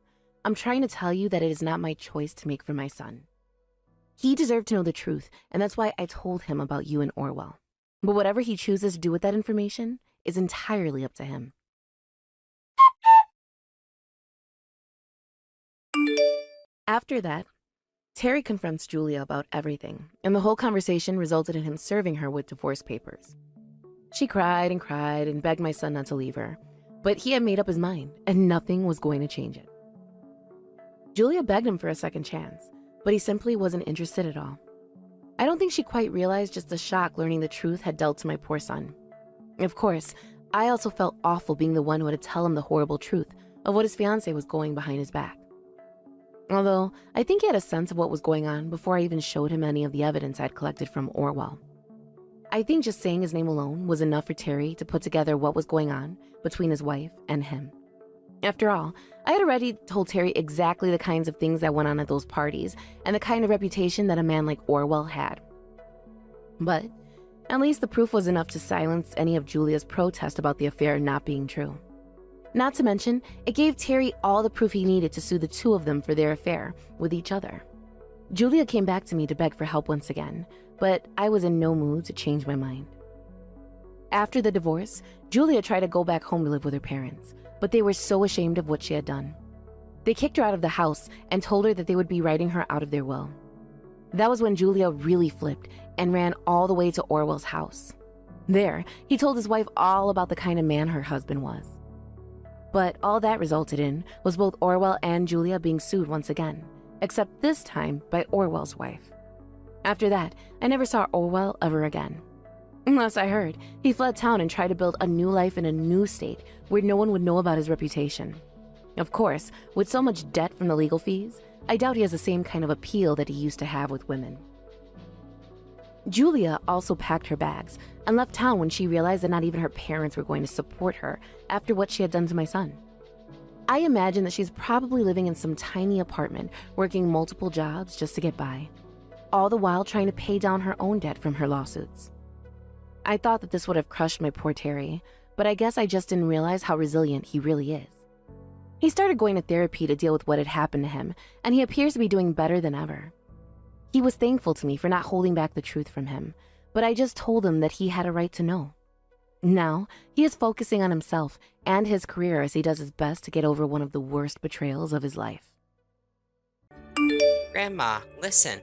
I'm trying to tell you that it is not my choice to make for my son. He deserved to know the truth, and that's why I told him about you and Orwell. But whatever he chooses to do with that information is entirely up to him. After that, Terry confronts Julia about everything, and the whole conversation resulted in him serving her with divorce papers. She cried and begged my son not to leave her, but he had made up his mind, and nothing was going to change it. Julia begged him for a second chance, but he simply wasn't interested at all. I don't think she quite realized just the shock learning the truth had dealt to my poor son. Of course, I also felt awful being the one who had to tell him the horrible truth of what his fiancée was going behind his back. Although, I think he had a sense of what was going on before I even showed him any of the evidence I'd collected from Orwell. I think just saying his name alone was enough for Terry to put together what was going on between his wife and him. After all, I had already told Terry exactly the kinds of things that went on at those parties and the kind of reputation that a man like Orwell had. But at least the proof was enough to silence any of Julia's protest about the affair not being true. Not to mention, it gave Terry all the proof he needed to sue the two of them for their affair with each other. Julia came back to me to beg for help once again, but I was in no mood to change my mind. After the divorce, Julia tried to go back home to live with her parents, but they were so ashamed of what she had done. They kicked her out of the house and told her that they would be writing her out of their will. That was when Julia really flipped and ran all the way to Orwell's house. There, he told his wife all about the kind of man her husband was. But all that resulted in was both Orwell and Julia being sued once again, except this time by Orwell's wife. After that, I never saw Orwell ever again. Unless I heard, he fled town and tried to build a new life in a new state where no one would know about his reputation. Of course, with so much debt from the legal fees, I doubt he has the same kind of appeal that he used to have with women. Julia also packed her bags and left town when she realized that not even her parents were going to support her after what she had done to my son. I imagine that she's probably living in some tiny apartment, working multiple jobs just to get by, all the while trying to pay down her own debt from her lawsuits. I thought that this would have crushed my poor Terry, but I guess I just didn't realize how resilient he really is. He started going to therapy to deal with what had happened to him, and he appears to be doing better than ever. He was thankful to me for not holding back the truth from him, but I just told him that he had a right to know. Now, he is focusing on himself and his career as he does his best to get over one of the worst betrayals of his life. Grandma, listen.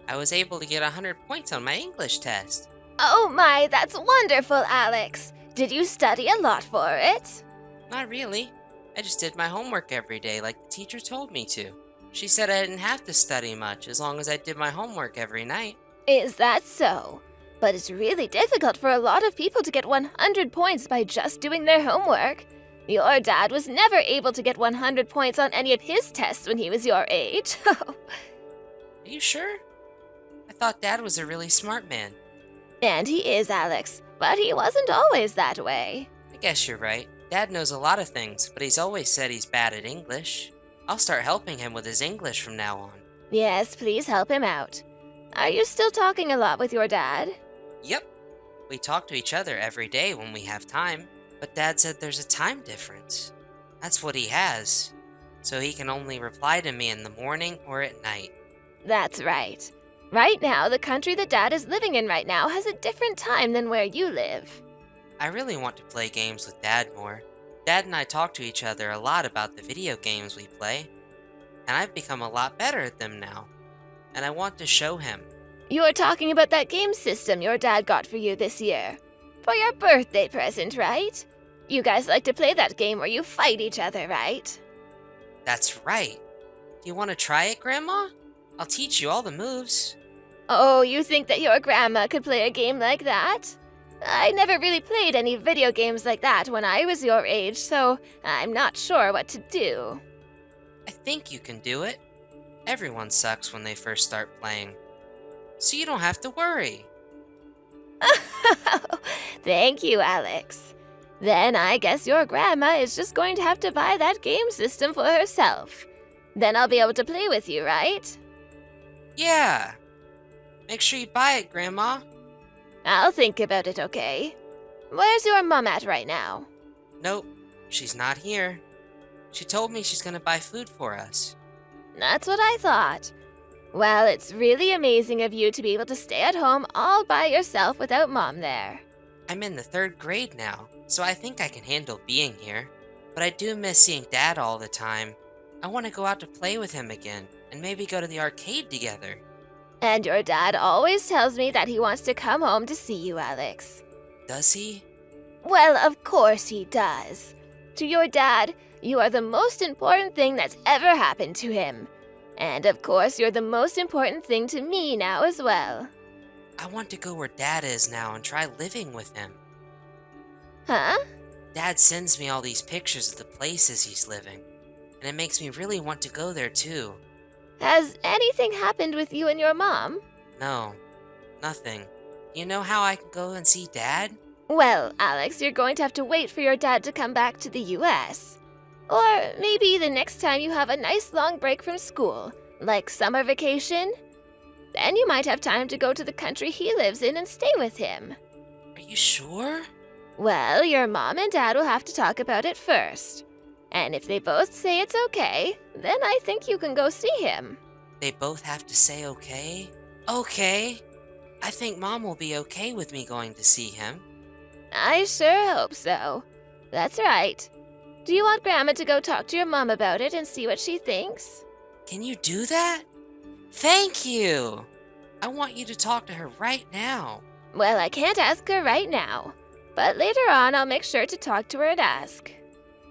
I was able to get 100 points on my English test. Oh my, that's wonderful, Alex. Did you study a lot for it? Not really. I just did my homework every day like the teacher told me to. She said I didn't have to study much as long as I did my homework every night. Is that so? But it's really difficult for a lot of people to get 100 points by just doing their homework. Your dad was never able to get 100 points on any of his tests when he was your age. Are you sure? I thought Dad was a really smart man. And he is, Alex, but he wasn't always that way. I guess you're right. Dad knows a lot of things, but he's always said he's bad at English. I'll start helping him with his English from now on. Yes, please help him out. Are you still talking a lot with your dad? Yep. We talk to each other every day when we have time, but Dad said there's a time difference. That's what he has, so he can only reply to me in the morning or at night. That's right. Right now, the country that Dad is living in right now has a different time than where you live. I really want to play games with Dad more. Dad and I talk to each other a lot about the video games we play, and I've become a lot better at them now, and I want to show him. You're talking about that game system your dad got for you this year. For your birthday present, right? You guys like to play that game where you fight each other, right? That's right. Do you want to try it, Grandma? I'll teach you all the moves. Oh, you think that your grandma could play a game like that? I never really played any video games like that when I was your age, so I'm not sure what to do. I think you can do it. Everyone sucks when they first start playing. So you don't have to worry. Thank you, Alex. Then I guess your grandma is just going to have to buy that game system for herself. Then I'll be able to play with you, right? Yeah. Make sure you buy it, Grandma. I'll think about it, okay? Where's your mom at right now? Nope, she's not here. She told me she's gonna buy food for us. That's what I thought. Well, it's really amazing of you to be able to stay at home all by yourself without Mom there. I'm in the 3rd grade now, so I think I can handle being here. But I do miss seeing Dad all the time. I want to go out to play with him again, and maybe go to the arcade together. And your dad always tells me that he wants to come home to see you, Alex. Does he? Well, of course he does. To your dad, you are the most important thing that's ever happened to him. And of course, you're the most important thing to me now as well. I want to go where Dad is now and try living with him. Huh? Dad sends me all these pictures of the places he's living, and it makes me really want to go there too. Has anything happened with you and your mom? No, nothing. You know how I can go and see Dad? Well, Alex, you're going to have to wait for your dad to come back to the US. Or maybe the next time you have a nice long break from school, like summer vacation. Then you might have time to go to the country he lives in and stay with him. Are you sure? Well, your mom and dad will have to talk about it first. And if they both say it's okay, then I think you can go see him. They both have to say okay? Okay. I think Mom will be okay with me going to see him. I sure hope so. That's right. Do you want Grandma to go talk to your mom about it and see what she thinks? Can you do that? Thank you! I want you to talk to her right now. Well, I can't ask her right now. But later on, I'll make sure to talk to her and ask.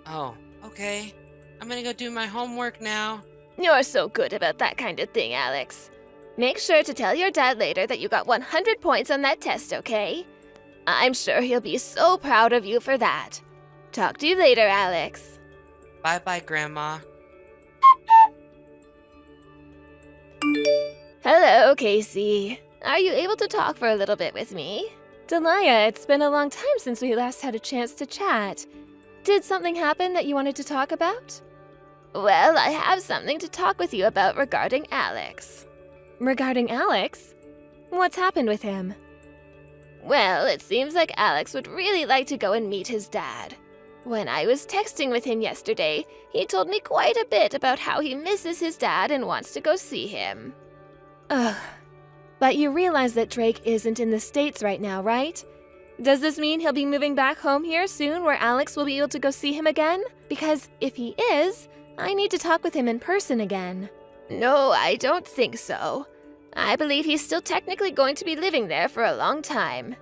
Oh, okay. I'm gonna go do my homework now. You're so good about that kind of thing, Alex. Make sure to tell your dad later that you got 100 points on that test, okay? I'm sure he'll be so proud of you for that. Talk to you later, Alex. Bye-bye, Grandma. Hello, Casey. Are you able to talk for a little bit with me? Delia, it's been a long time since we last had a chance to chat. Did something happen that you wanted to talk about? Well, I have something to talk with you about regarding Alex. Regarding Alex? What's happened with him? Well, it seems like Alex would really like to go and meet his dad. When I was texting with him yesterday, he told me quite a bit about how he misses his dad and wants to go see him. Ugh. But you realize that Drake isn't in the States right now, right? Does this mean he'll be moving back home here soon where Alex will be able to go see him again? Because if he is, I need to talk with him in person again. No, I don't think so. I believe he's still technically going to be living there for a long time.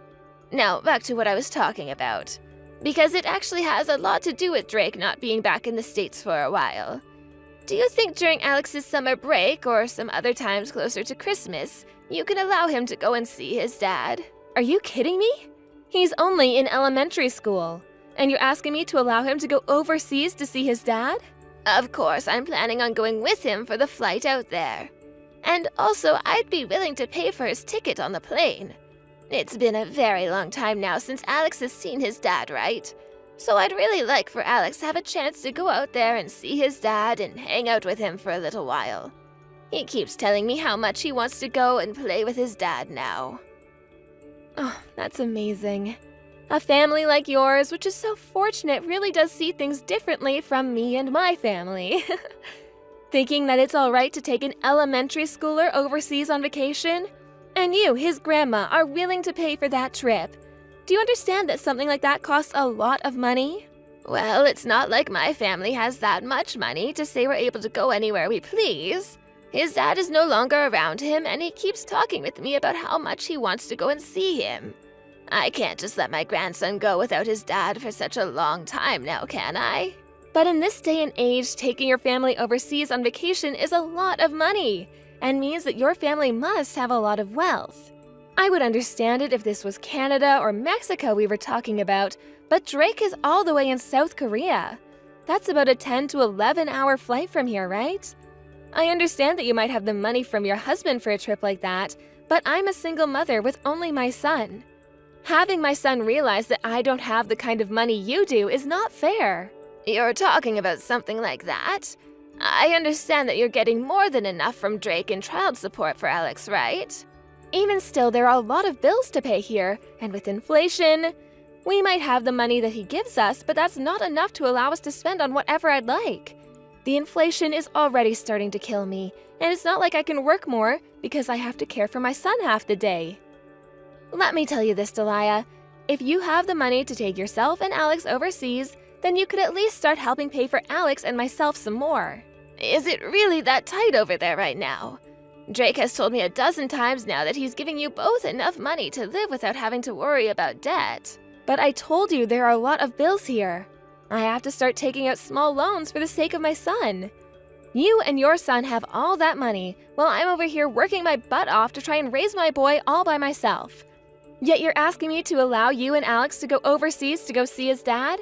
Now, back to what I was talking about. Because it actually has a lot to do with Drake not being back in the States for a while. Do you think during Alex's summer break or some other times closer to Christmas, you can allow him to go and see his dad? Are you kidding me? He's only in elementary school. And you're asking me to allow him to go overseas to see his dad? Of course, I'm planning on going with him for the flight out there. And also, I'd be willing to pay for his ticket on the plane. It's been a very long time now since Alex has seen his dad, right? So I'd really like for Alex to have a chance to go out there and see his dad and hang out with him for a little while. He keeps telling me how much he wants to go and play with his dad now. Oh, that's amazing. A family like yours, which is so fortunate, really does see things differently from me and my family. Thinking that it's all right to take an elementary schooler overseas on vacation? And you, his grandma, are willing to pay for that trip. Do you understand that something like that costs a lot of money? Well, it's not like my family has that much money to say we're able to go anywhere we please. His dad is no longer around him, and he keeps talking with me about how much he wants to go and see him. I can't just let my grandson go without his dad for such a long time now, can I? But in this day and age, taking your family overseas on vacation is a lot of money. and means that your family must have a lot of wealth. I would understand it if this was Canada or Mexico we were talking about, but Drake is all the way in South Korea. That's about a 10 to 11 hour flight from here, right? I understand that you might have the money from your husband for a trip like that, but I'm a single mother with only my son. Having my son realize that I don't have the kind of money you do is not fair. You're talking about something like that? I understand that you're getting more than enough from Drake in child support for Alex, right? Even still, there are a lot of bills to pay here, and with inflation, we might have the money that he gives us, but that's not enough to allow us to spend on whatever I'd like. The inflation is already starting to kill me, and it's not like I can work more because I have to care for my son half the day. Let me tell you this, Delia. If you have the money to take yourself and Alex overseas, then you could at least start helping pay for Alex and myself some more. Is it really that tight over there right now? Drake has told me a dozen times now that he's giving you both enough money to live without having to worry about debt. But I told you there are a lot of bills here. I have to start taking out small loans for the sake of my son. You and your son have all that money, while I'm over here working my butt off to try and raise my boy all by myself. Yet you're asking me to allow you and Alex to go overseas to go see his dad?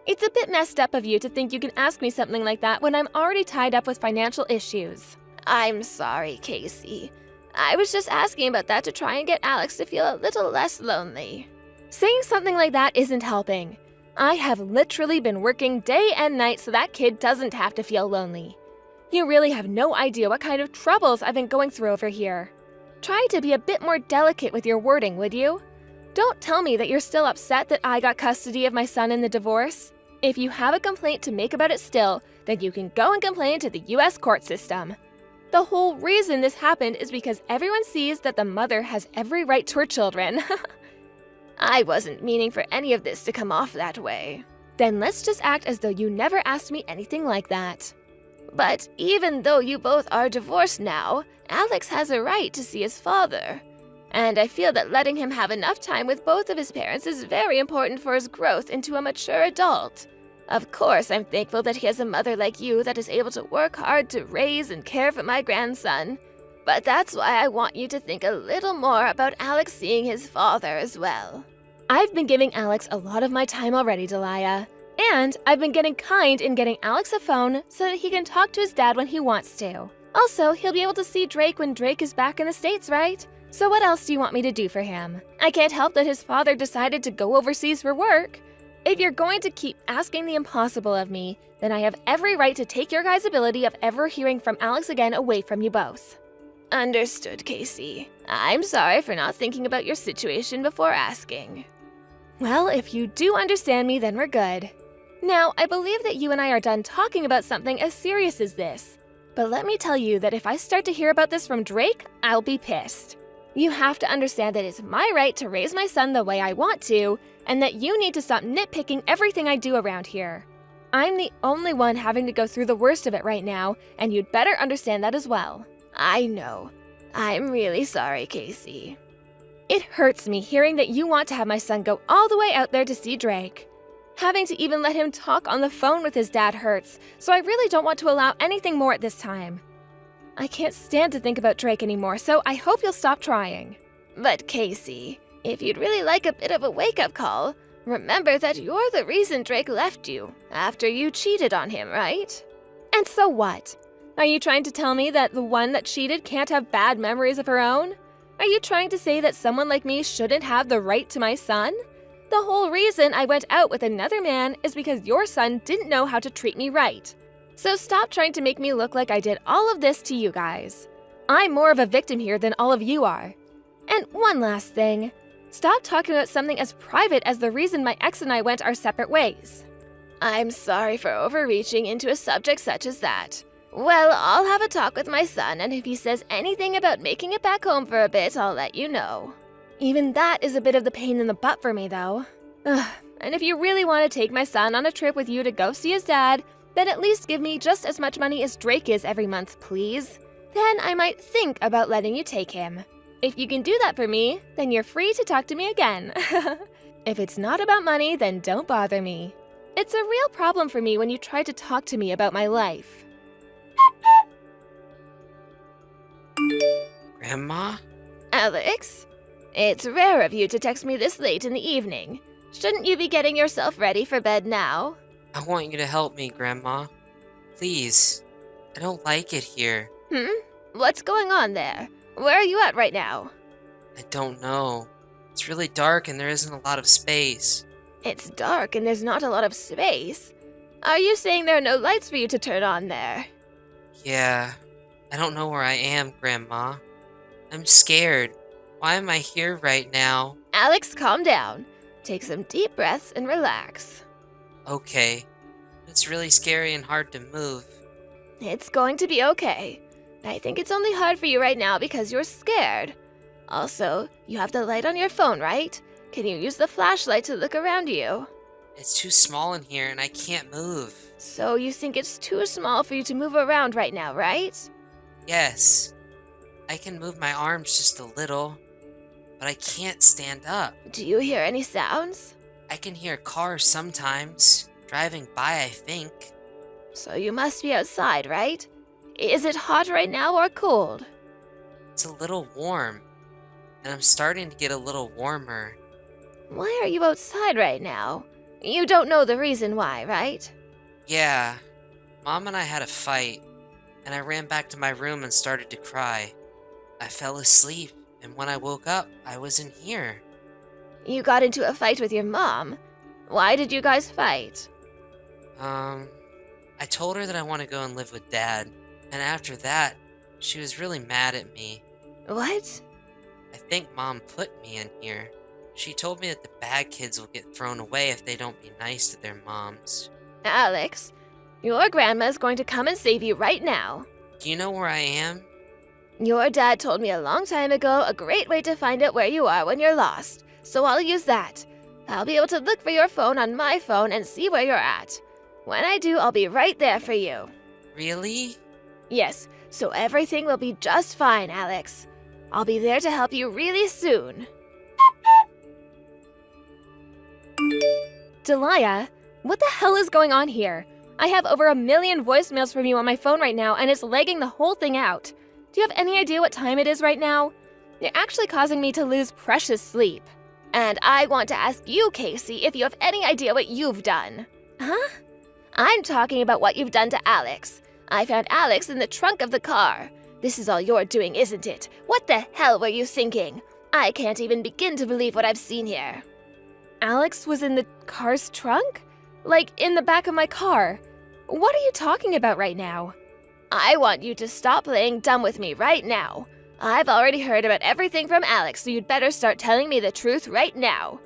It's a bit messed up of you to think you can ask me something like that when I'm already tied up with financial issues. I'm sorry, Casey. I was just asking about that to try and get Alex to feel a little less lonely. Saying something like that isn't helping. I have literally been working day and night so that kid doesn't have to feel lonely. You really have no idea what kind of troubles I've been going through over here. Try to be a bit more delicate with your wording, would you? Don't tell me that you're still upset that I got custody of my son in the divorce. If you have a complaint to make about it still, then you can go and complain to the US court system. The whole reason this happened is because everyone sees that the mother has every right to her children. I wasn't meaning for any of this to come off that way. Then let's just act as though you never asked me anything like that. But even though you both are divorced now, Alex has a right to see his father. And I feel that letting him have enough time with both of his parents is very important for his growth into a mature adult. Of course, I'm thankful that he has a mother like you that is able to work hard to raise and care for my grandson. But that's why I want you to think a little more about Alex seeing his father as well. I've been giving Alex a lot of my time already, Delia. And I've been getting kind in getting Alex a phone so that he can talk to his dad when he wants to. Also, he'll be able to see Drake when Drake is back in the States, right? So what else do you want me to do for him? I can't help that his father decided to go overseas for work. If you're going to keep asking the impossible of me, then I have every right to take your guys' ability of ever hearing from Alex again away from you both. Understood, Casey. I'm sorry for not thinking about your situation before asking. Well, if you do understand me, then we're good. Now, I believe that you and I are done talking about something as serious as this. But let me tell you that if I start to hear about this from Drake, I'll be pissed. You have to understand that it's my right to raise my son the way I want to, and that you need to stop nitpicking everything I do around here. I'm the only one having to go through the worst of it right now, and you'd better understand that as well. I know. I'm really sorry, Casey. It hurts me hearing that you want to have my son go all the way out there to see Drake. Having to even let him talk on the phone with his dad hurts, so I really don't want to allow anything more at this time. I can't stand to think about Drake anymore, so I hope you'll stop trying. But Casey, if you'd really like a bit of a wake-up call, remember that you're the reason Drake left you, after you cheated on him, right? And so what? Are you trying to tell me that the one that cheated can't have bad memories of her own? Are you trying to say that someone like me shouldn't have the right to my son? The whole reason I went out with another man is because your son didn't know how to treat me right. So stop trying to make me look like I did all of this to you guys. I'm more of a victim here than all of you are. And one last thing. Stop talking about something as private as the reason my ex and I went our separate ways. I'm sorry for overreaching into a subject such as that. Well, I'll have a talk with my son, and if he says anything about making it back home for a bit, I'll let you know. Even that is a bit of the pain in the butt for me, though. Ugh. And if you really want to take my son on a trip with you to go see his dad, then at least give me just as much money as Drake is every month, please. Then I might think about letting you take him. If you can do that for me, then you're free to talk to me again. If it's not about money, then don't bother me. It's a real problem for me when you try to talk to me about my life. Grandma? Alex, it's rare of you to text me this late in the evening. Shouldn't you be getting yourself ready for bed now? I want you to help me, Grandma. Please. I don't like it here. What's going on there? Where are you at right now? I don't know. It's really dark and there isn't a lot of space. It's dark and there's not a lot of space. Are you saying there are no lights for you to turn on there? Yeah. I don't know where I am, Grandma. I'm scared. Why am I here right now? Alex, calm down. Take some deep breaths and relax. Okay. It's really scary and hard to move. It's going to be okay. I think it's only hard for you right now because you're scared. Also, you have the light on your phone, right? Can you use the flashlight to look around you? It's too small in here and I can't move. So you think it's too small for you to move around right now, right? Yes. I can move my arms just a little, but I can't stand up. Do you hear any sounds? I can hear cars sometimes, driving by, I think. So you must be outside, right? Is it hot right now or cold? It's a little warm, and I'm starting to get a little warmer. Why are you outside right now? You don't know the reason why, right? Yeah, Mom and I had a fight, and I ran back to my room and started to cry. I fell asleep, and when I woke up, I was in here. You got into a fight with your mom. Why did you guys fight? I told her that I want to go and live with Dad, and after that, she was really mad at me. What? I think Mom put me in here. She told me that the bad kids will get thrown away if they don't be nice to their moms. Alex, your grandma is going to come and save you right now. Do you know where I am? Your dad told me a long time ago a great way to find out where you are when you're lost, so I'll use that. I'll be able to look for your phone on my phone and see where you're at. When I do, I'll be right there for you. Really? Yes, so everything will be just fine, Alex. I'll be there to help you really soon. Delia, what the hell is going on here? I have over 1 million voicemails from you on my phone right now, and it's lagging the whole thing out. Do you have any idea what time it is right now? You're actually causing me to lose precious sleep. And I want to ask you, Casey, if you have any idea what you've done. Huh? I'm talking about what you've done to Alex. I found Alex in the trunk of the car. This is all you're doing, isn't it? What the hell were you thinking? I can't even begin to believe what I've seen here. Alex was in the car's trunk? Like, in the back of my car. What are you talking about right now? I want you to stop playing dumb with me right now. I've already heard about everything from Alex, so you'd better start telling me the truth right now.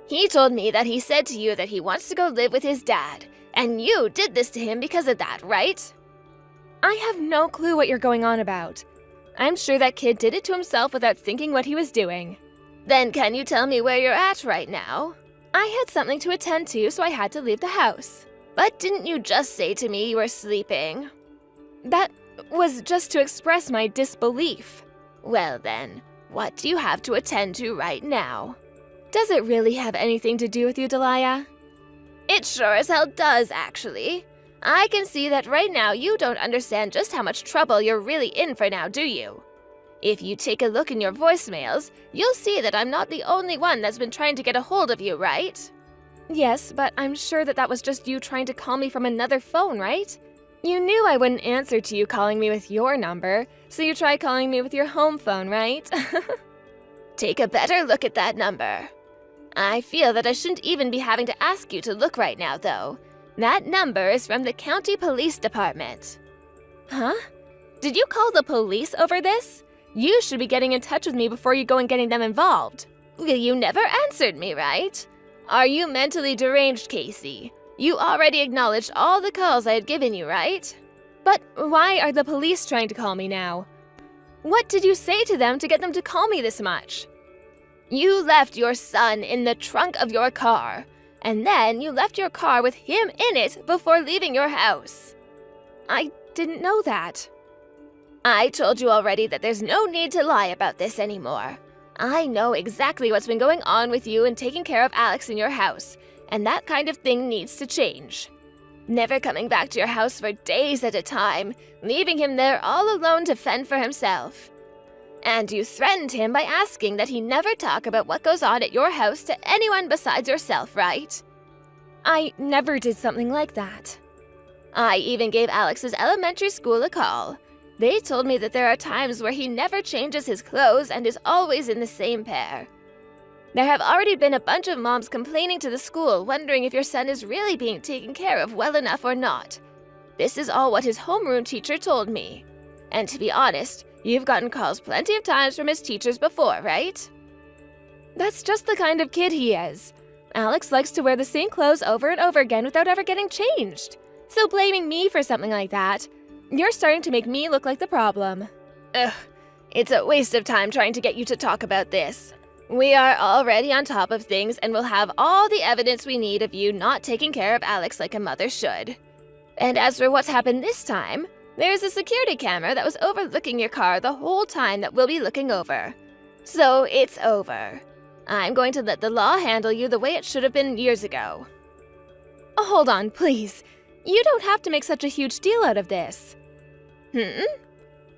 He told me that he said to you that he wants to go live with his dad, and you did this to him because of that, right? I have no clue what you're going on about. I'm sure that kid did it to himself without thinking what he was doing. Then can you tell me where you're at right now? I had something to attend to, so I had to leave the house. But didn't you just say to me you were sleeping? That was just to express my disbelief. Well then, what do you have to attend to right now? Does it really have anything to do with you, Delia? It sure as hell does, actually. I can see that right now you don't understand just how much trouble you're really in for now, do you? If you take a look in your voicemails, you'll see that I'm not the only one that's been trying to get a hold of you, right? Yes, but I'm sure that was just you trying to call me from another phone, right? You knew I wouldn't answer to you calling me with your number, so you tried calling me with your home phone, right? Take a better look at that number. I feel that I shouldn't even be having to ask you to look right now, though. That number is from the county police department. Huh? Did you call the police over this? You should be getting in touch with me before you go and getting them involved. You never answered me, right? Are you mentally deranged, Casey? You already acknowledged all the calls I had given you, right? But why are the police trying to call me now? What did you say to them to get them to call me this much? You left your son in the trunk of your car, and then you left your car with him in it before leaving your house. I didn't know that. I told you already that there's no need to lie about this anymore. I know exactly what's been going on with you and taking care of Alex in your house, and that kind of thing needs to change. Never coming back to your house for days at a time, leaving him there all alone to fend for himself. And you threatened him by asking that he never talk about what goes on at your house to anyone besides yourself, right? I never did something like that. I even gave Alex's elementary school a call. They told me that there are times where he never changes his clothes and is always in the same pair. There have already been a bunch of moms complaining to the school, wondering if your son is really being taken care of well enough or not. This is all what his homeroom teacher told me. And to be honest, you've gotten calls plenty of times from his teachers before, right? That's just the kind of kid he is. Alex likes to wear the same clothes over and over again without ever getting changed. So blaming me for something like that, you're starting to make me look like the problem. Ugh, it's a waste of time trying to get you to talk about this. We are already on top of things and will have all the evidence we need of you not taking care of Alex like a mother should. And as for what's happened this time, there's a security camera that was overlooking your car the whole time that we'll be looking over. So it's over. I'm going to let the law handle you the way it should have been years ago. Oh, hold on, please. You don't have to make such a huge deal out of this.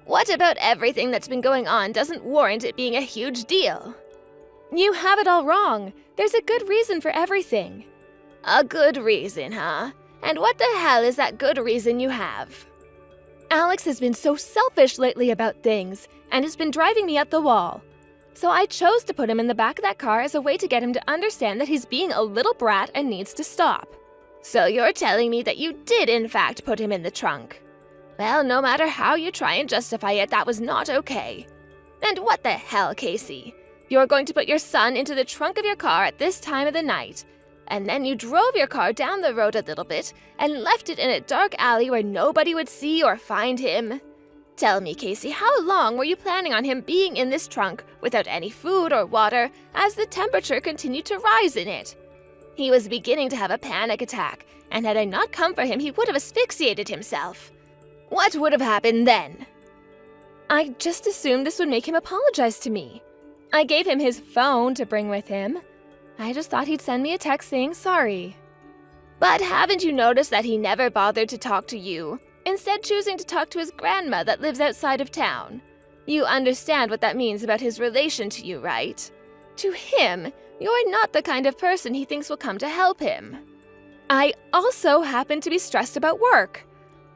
What about everything that's been going on doesn't warrant it being a huge deal? You have it all wrong. There's a good reason for everything. A good reason, huh? And what the hell is that good reason you have? Alex has been so selfish lately about things, and it's been driving me up the wall. So I chose to put him in the back of that car as a way to get him to understand that he's being a little brat and needs to stop. So you're telling me that you did in fact put him in the trunk? Well, no matter how you try and justify it, that was not okay. And what the hell, Casey? You're going to put your son into the trunk of your car at this time of the night, and then you drove your car down the road a little bit and left it in a dark alley where nobody would see or find him. Tell me, Casey, how long were you planning on him being in this trunk without any food or water as the temperature continued to rise in it? He was beginning to have a panic attack, and had I not come for him, he would have asphyxiated himself. What would have happened then? I just assumed this would make him apologize to me. I gave him his phone to bring with him. I just thought he'd send me a text saying sorry. But haven't you noticed that he never bothered to talk to you, instead choosing to talk to his grandma that lives outside of town? You understand what that means about his relation to you, right? To him, you're not the kind of person he thinks will come to help him. I also happen to be stressed about work,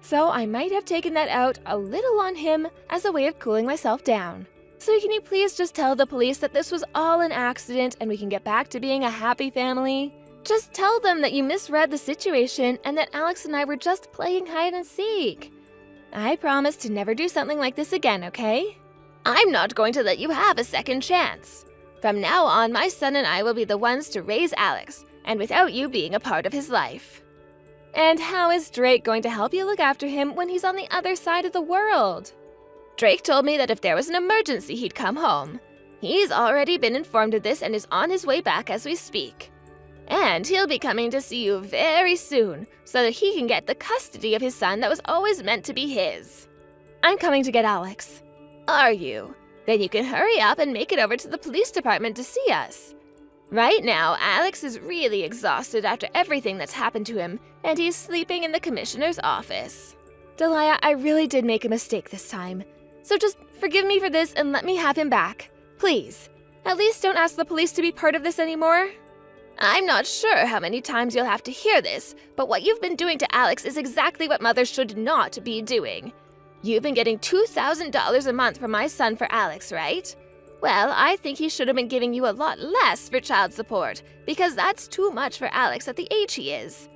so I might have taken that out a little on him as a way of cooling myself down. So can you please just tell the police that this was all an accident and we can get back to being a happy family? Just tell them that you misread the situation and that Alex and I were just playing hide and seek. I promise to never do something like this again, okay? I'm not going to let you have a second chance. From now on, my son and I will be the ones to raise Alex, and without you being a part of his life. And how is Drake going to help you look after him when he's on the other side of the world? Drake told me that if there was an emergency, he'd come home. He's already been informed of this and is on his way back as we speak. And he'll be coming to see you very soon, so that he can get the custody of his son that was always meant to be his. I'm coming to get Alex. Are you? Then you can hurry up and make it over to the police department to see us. Right now, Alex is really exhausted after everything that's happened to him, and he's sleeping in the commissioner's office. Delia, I really did make a mistake this time. So just forgive me for this and let me have him back. Please. At least don't ask the police to be part of this anymore. I'm not sure how many times you'll have to hear this, but what you've been doing to Alex is exactly what mothers should not be doing. You've been getting $2,000 a month from my son for Alex, right? Well, I think he should have been giving you a lot less for child support, because that's too much for Alex at the age he is.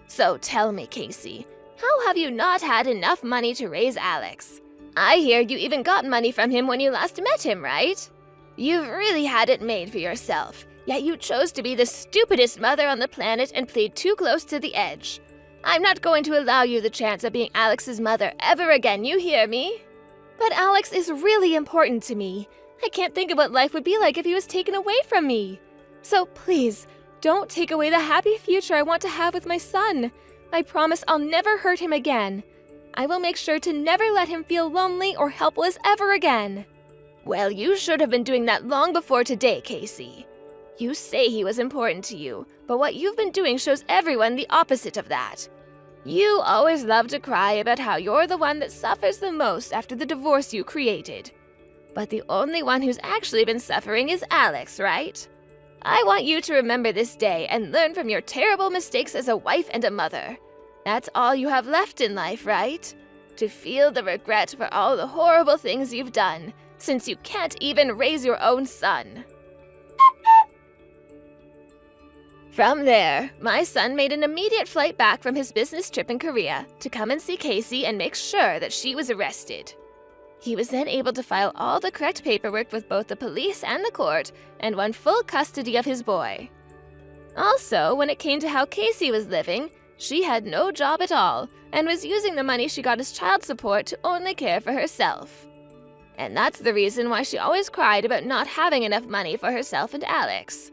So tell me, Casey, how have you not had enough money to raise Alex? I hear you even got money from him when you last met him, right? You've really had it made for yourself, yet you chose to be the stupidest mother on the planet and played too close to the edge. I'm not going to allow you the chance of being Alex's mother ever again, you hear me? But Alex is really important to me. I can't think of what life would be like if he was taken away from me. So please, don't take away the happy future I want to have with my son. I promise I'll never hurt him again. I will make sure to never let him feel lonely or helpless ever again. Well, you should have been doing that long before today, Casey. You say he was important to you, but what you've been doing shows everyone the opposite of that. You always love to cry about how you're the one that suffers the most after the divorce you created. But the only one who's actually been suffering is Alex, right? I want you to remember this day and learn from your terrible mistakes as a wife and a mother. That's all you have left in life, right? To feel the regret for all the horrible things you've done, since you can't even raise your own son. From there, my son made an immediate flight back from his business trip in Korea to come and see Casey and make sure that she was arrested. He was then able to file all the correct paperwork with both the police and the court and won full custody of his boy. Also, when it came to how Casey was living, she had no job at all and was using the money she got as child support to only care for herself. And that's the reason why she always cried about not having enough money for herself and Alex.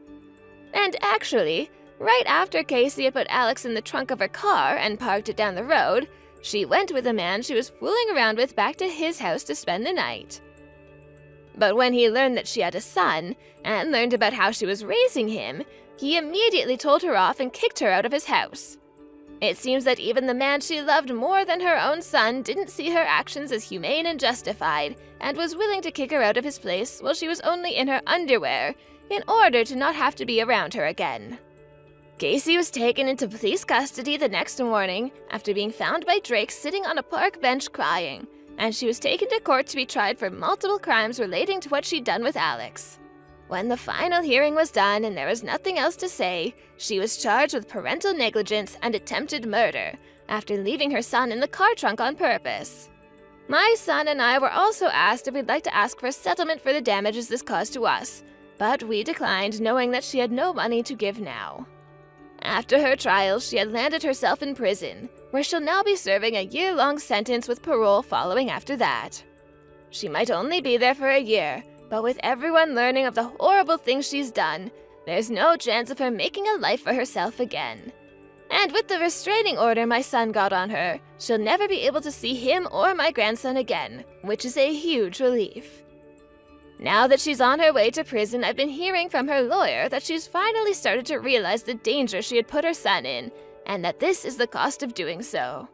And actually, right after Casey had put Alex in the trunk of her car and parked it down the road, she went with a man she was fooling around with back to his house to spend the night. But when he learned that she had a son, and learned about how she was raising him, he immediately told her off and kicked her out of his house. It seems that even the man she loved more than her own son didn't see her actions as humane and justified, and was willing to kick her out of his place while she was only in her underwear, in order to not have to be around her again. Casey was taken into police custody the next morning after being found by Drake sitting on a park bench crying, and she was taken to court to be tried for multiple crimes relating to what she'd done with Alex. When the final hearing was done and there was nothing else to say, she was charged with parental negligence and attempted murder after leaving her son in the car trunk on purpose. My son and I were also asked if we'd like to ask for a settlement for the damages this caused to us, but we declined, knowing that she had no money to give now. After her trial, she had landed herself in prison, where she'll now be serving a year-long sentence with parole following after that. She might only be there for a year, but with everyone learning of the horrible things she's done, there's no chance of her making a life for herself again. And with the restraining order my son got on her, she'll never be able to see him or my grandson again, which is a huge relief. Now that she's on her way to prison, I've been hearing from her lawyer that she's finally started to realize the danger she had put her son in, and that this is the cost of doing so.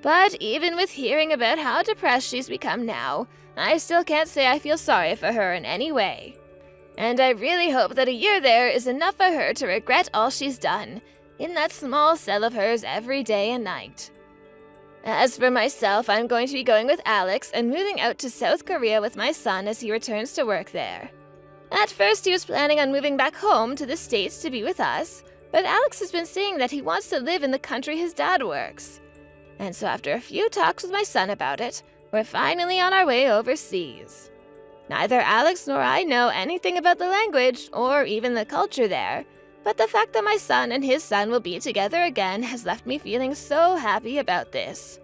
But even with hearing about how depressed she's become now, I still can't say I feel sorry for her in any way. And I really hope that a year there is enough for her to regret all she's done, in that small cell of hers every day and night. As for myself, I'm going to be going with Alex and moving out to South Korea with my son as he returns to work there. At first, he was planning on moving back home to the States to be with us, but Alex has been saying that he wants to live in the country his dad works. And so after a few talks with my son about it, we're finally on our way overseas. Neither Alex nor I know anything about the language or even the culture there, but the fact that my son and his son will be together again has left me feeling so happy about this.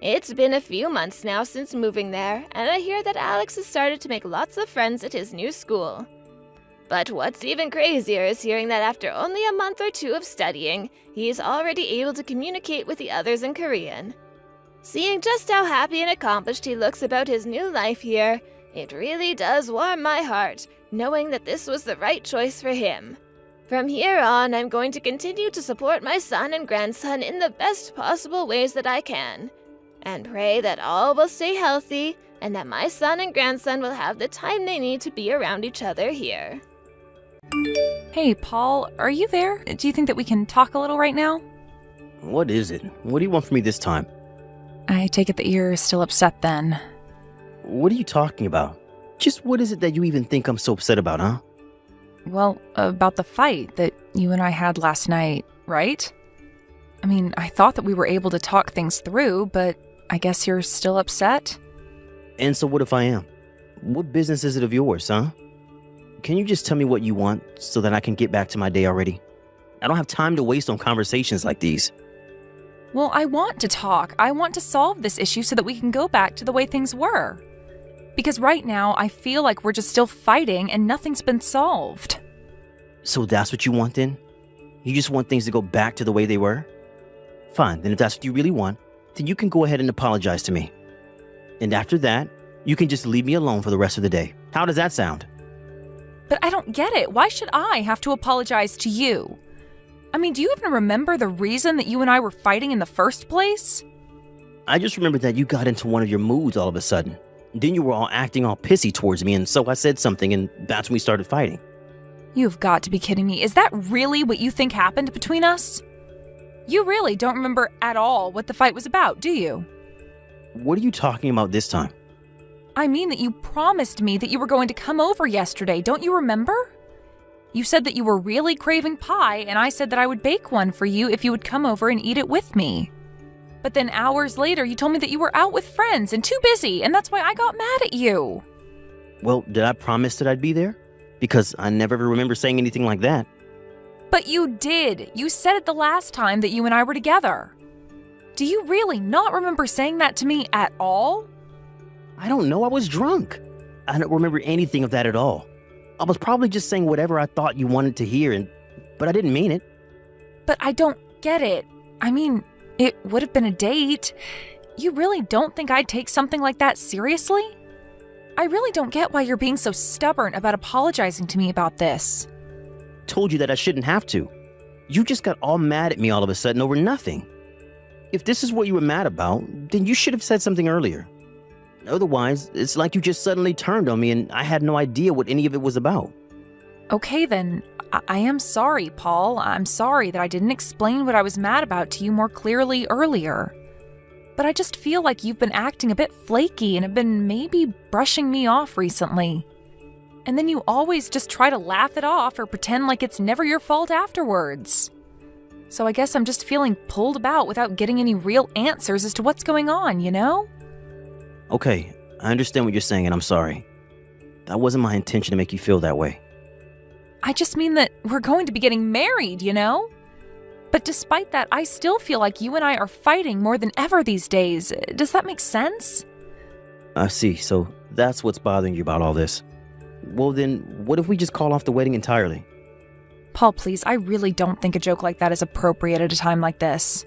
It's been a few months now since moving there, and I hear that Alex has started to make lots of friends at his new school. But what's even crazier is hearing that after only a month or two of studying, he's already able to communicate with the others in Korean. Seeing just how happy and accomplished he looks about his new life here, it really does warm my heart, knowing that this was the right choice for him. From here on, I'm going to continue to support my son and grandson in the best possible ways that I can, and pray that all will stay healthy and that my son and grandson will have the time they need to be around each other here. Hey, Paul, are you there? Do you think that we can talk a little right now? What is it? What do you want from me this time? I take it that you're still upset then. What are you talking about? Just what is it that you even think I'm so upset about, huh? Well, about the fight that you and I had last night, right? I mean, I thought that we were able to talk things through, but I guess you're still upset? And so what if I am? What business is it of yours, huh? Can you just tell me what you want so that I can get back to my day already? I don't have time to waste on conversations like these. Well, I want to talk. I want to solve this issue so that we can go back to the way things were. Because right now, I feel like we're just still fighting and nothing's been solved. So that's what you want then? You just want things to go back to the way they were? Fine, then if that's what you really want, then you can go ahead and apologize to me. And after that, you can just leave me alone for the rest of the day. How does that sound? But I don't get it. Why should I have to apologize to you? I mean, do you even remember the reason that you and I were fighting in the first place? I just remembered that you got into one of your moods all of a sudden. Then you were all acting all pissy towards me, and so I said something, and that's when we started fighting. You've got to be kidding me. Is that really what you think happened between us? You really don't remember at all what the fight was about, do you? What are you talking about this time? I mean that you promised me that you were going to come over yesterday, don't you remember? You said that you were really craving pie, and I said that I would bake one for you if you would come over and eat it with me. But then hours later, you told me that you were out with friends and too busy, and that's why I got mad at you. Well, did I promise that I'd be there? Because I never ever remember saying anything like that. But you did. You said it the last time that you and I were together. Do you really not remember saying that to me at all? I don't know, I was drunk. I don't remember anything of that at all. I was probably just saying whatever I thought you wanted to hear, but I didn't mean it. But I don't get it. I mean, it would have been a date. You really don't think I'd take something like that seriously? I really don't get why you're being so stubborn about apologizing to me about this. Told you that I shouldn't have to. You just got all mad at me all of a sudden over nothing. If this is what you were mad about, then you should have said something earlier. Otherwise, it's like you just suddenly turned on me and I had no idea what any of it was about. Okay then, I am sorry, Paul. I'm sorry that I didn't explain what I was mad about to you more clearly earlier. But I just feel like you've been acting a bit flaky and have been maybe brushing me off recently. And then you always just try to laugh it off or pretend like it's never your fault afterwards. So I guess I'm just feeling pulled about without getting any real answers as to what's going on, you know? Okay, I understand what you're saying and I'm sorry. That wasn't my intention to make you feel that way. I just mean that we're going to be getting married, you know? But despite that, I still feel like you and I are fighting more than ever these days. Does that make sense? I see, so that's what's bothering you about all this. Well then, what if we just call off the wedding entirely? Paul, please, I really don't think a joke like that is appropriate at a time like this.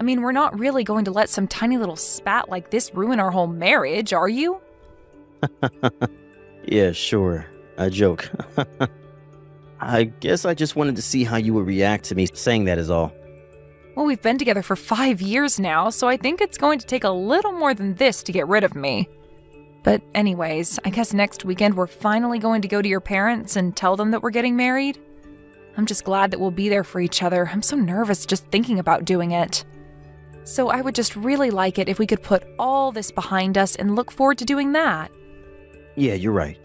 I mean, we're not really going to let some tiny little spat like this ruin our whole marriage, are you? Yeah, sure. A joke. I guess I just wanted to see how you would react to me saying that is all. Well, we've been together for 5 years now, so I think it's going to take a little more than this to get rid of me. But anyways, I guess next weekend we're finally going to go to your parents and tell them that we're getting married. I'm just glad that we'll be there for each other. I'm so nervous just thinking about doing it. So I would just really like it if we could put all this behind us and look forward to doing that. Yeah, you're right.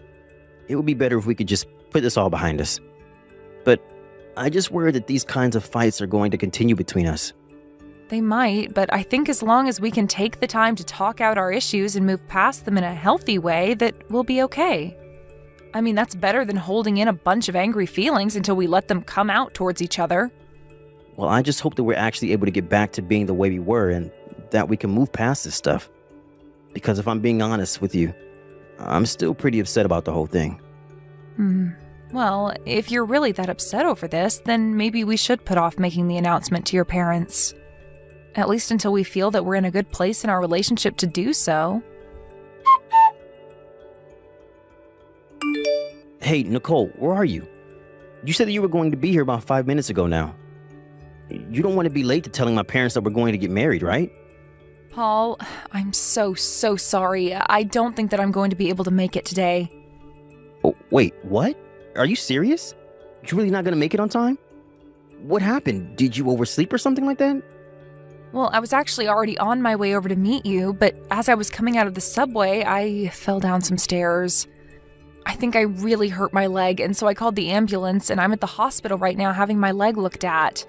It would be better if we could just put this all behind us. But I just worry that these kinds of fights are going to continue between us. They might, but I think as long as we can take the time to talk out our issues and move past them in a healthy way, that we'll be okay. I mean, that's better than holding in a bunch of angry feelings until we let them come out towards each other. Well, I just hope that we're actually able to get back to being the way we were and that we can move past this stuff. Because if I'm being honest with you, I'm still pretty upset about the whole thing. Well, if you're really that upset over this, then maybe we should put off making the announcement to your parents. At least until we feel that we're in a good place in our relationship to do so. Hey, Nicole, where are you? You said that you were going to be here about 5 minutes ago now. You don't want to be late to telling my parents that we're going to get married, right? Paul, I'm so sorry. I don't think that I'm going to be able to make it today. Oh, wait, what? Are you serious? You're really not going to make it on time? What happened? Did you oversleep or something like that? Well, I was actually already on my way over to meet you, but as I was coming out of the subway, I fell down some stairs. I think I really hurt my leg, and so I called the ambulance, and I'm at the hospital right now having my leg looked at.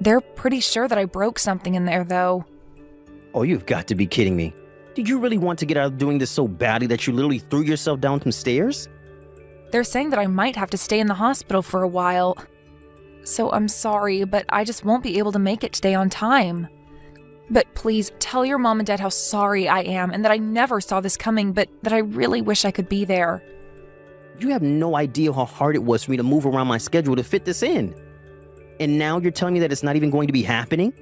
They're pretty sure that I broke something in there, though. Oh, you've got to be kidding me. Did you really want to get out of doing this so badly that you literally threw yourself down some stairs? They're saying that I might have to stay in the hospital for a while. So I'm sorry, but I just won't be able to make it today on time. But please, tell your mom and dad how sorry I am and that I never saw this coming, but that I really wish I could be there. You have no idea how hard it was for me to move around my schedule to fit this in. And now you're telling me that it's not even going to be happening?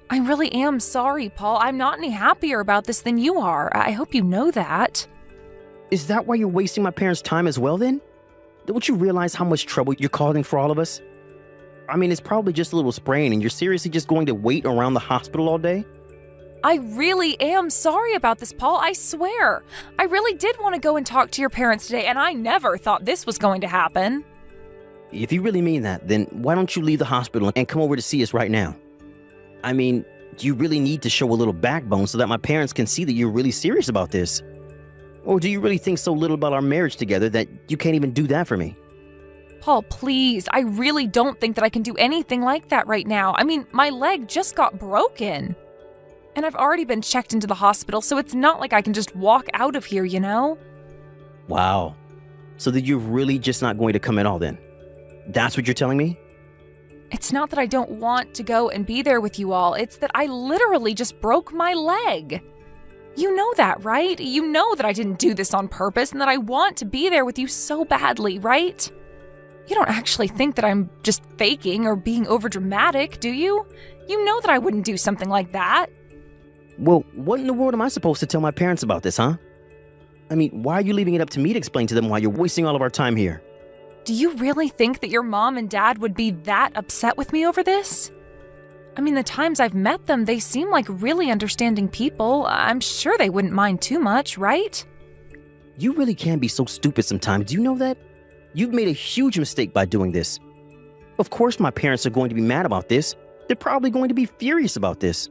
I really am sorry, Paul. I'm not any happier about this than you are. I hope you know that. Is that why you're wasting my parents' time as well then? Don't you realize how much trouble you're causing for all of us? I mean, it's probably just a little sprain and you're seriously just going to wait around the hospital all day? I really am sorry about this, Paul, I swear. I really did want to go and talk to your parents today, and I never thought this was going to happen. If you really mean that, then why don't you leave the hospital and come over to see us right now? I mean, do you really need to show a little backbone so that my parents can see that you're really serious about this? Or do you really think so little about our marriage together that you can't even do that for me? Paul, please, I really don't think that I can do anything like that right now. I mean, my leg just got broken. And I've already been checked into the hospital, so it's not like I can just walk out of here, you know? Wow. So that you're really just not going to come at all then? That's what you're telling me? It's not that I don't want to go and be there with you all. It's that I literally just broke my leg. You know that, right? You know that I didn't do this on purpose and that I want to be there with you so badly, right? You don't actually think that I'm just faking or being overdramatic, do you? You know that I wouldn't do something like that. Well, what in the world am I supposed to tell my parents about this, huh? I mean, why are you leaving it up to me to explain to them why you're wasting all of our time here? Do you really think that your mom and dad would be that upset with me over this? I mean, the times I've met them, they seem like really understanding people. I'm sure they wouldn't mind too much, right? You really can be so stupid sometimes. Do you know that? You've made a huge mistake by doing this. Of course my parents are going to be mad about this. They're probably going to be furious about this.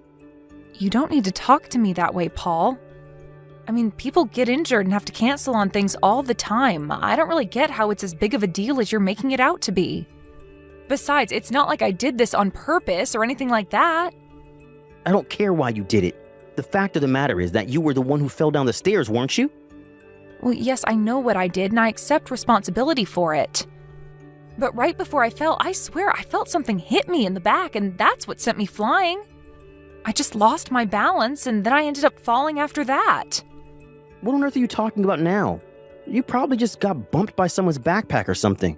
You don't need to talk to me that way, Paul. I mean, people get injured and have to cancel on things all the time. I don't really get how it's as big of a deal as you're making it out to be. Besides, it's not like I did this on purpose or anything like that. I don't care why you did it. The fact of the matter is that you were the one who fell down the stairs, weren't you? Well, yes, I know what I did and I accept responsibility for it. But right before I fell, I swear I felt something hit me in the back and that's what sent me flying. I just lost my balance and then I ended up falling after that. What on earth are you talking about now? You probably just got bumped by someone's backpack or something.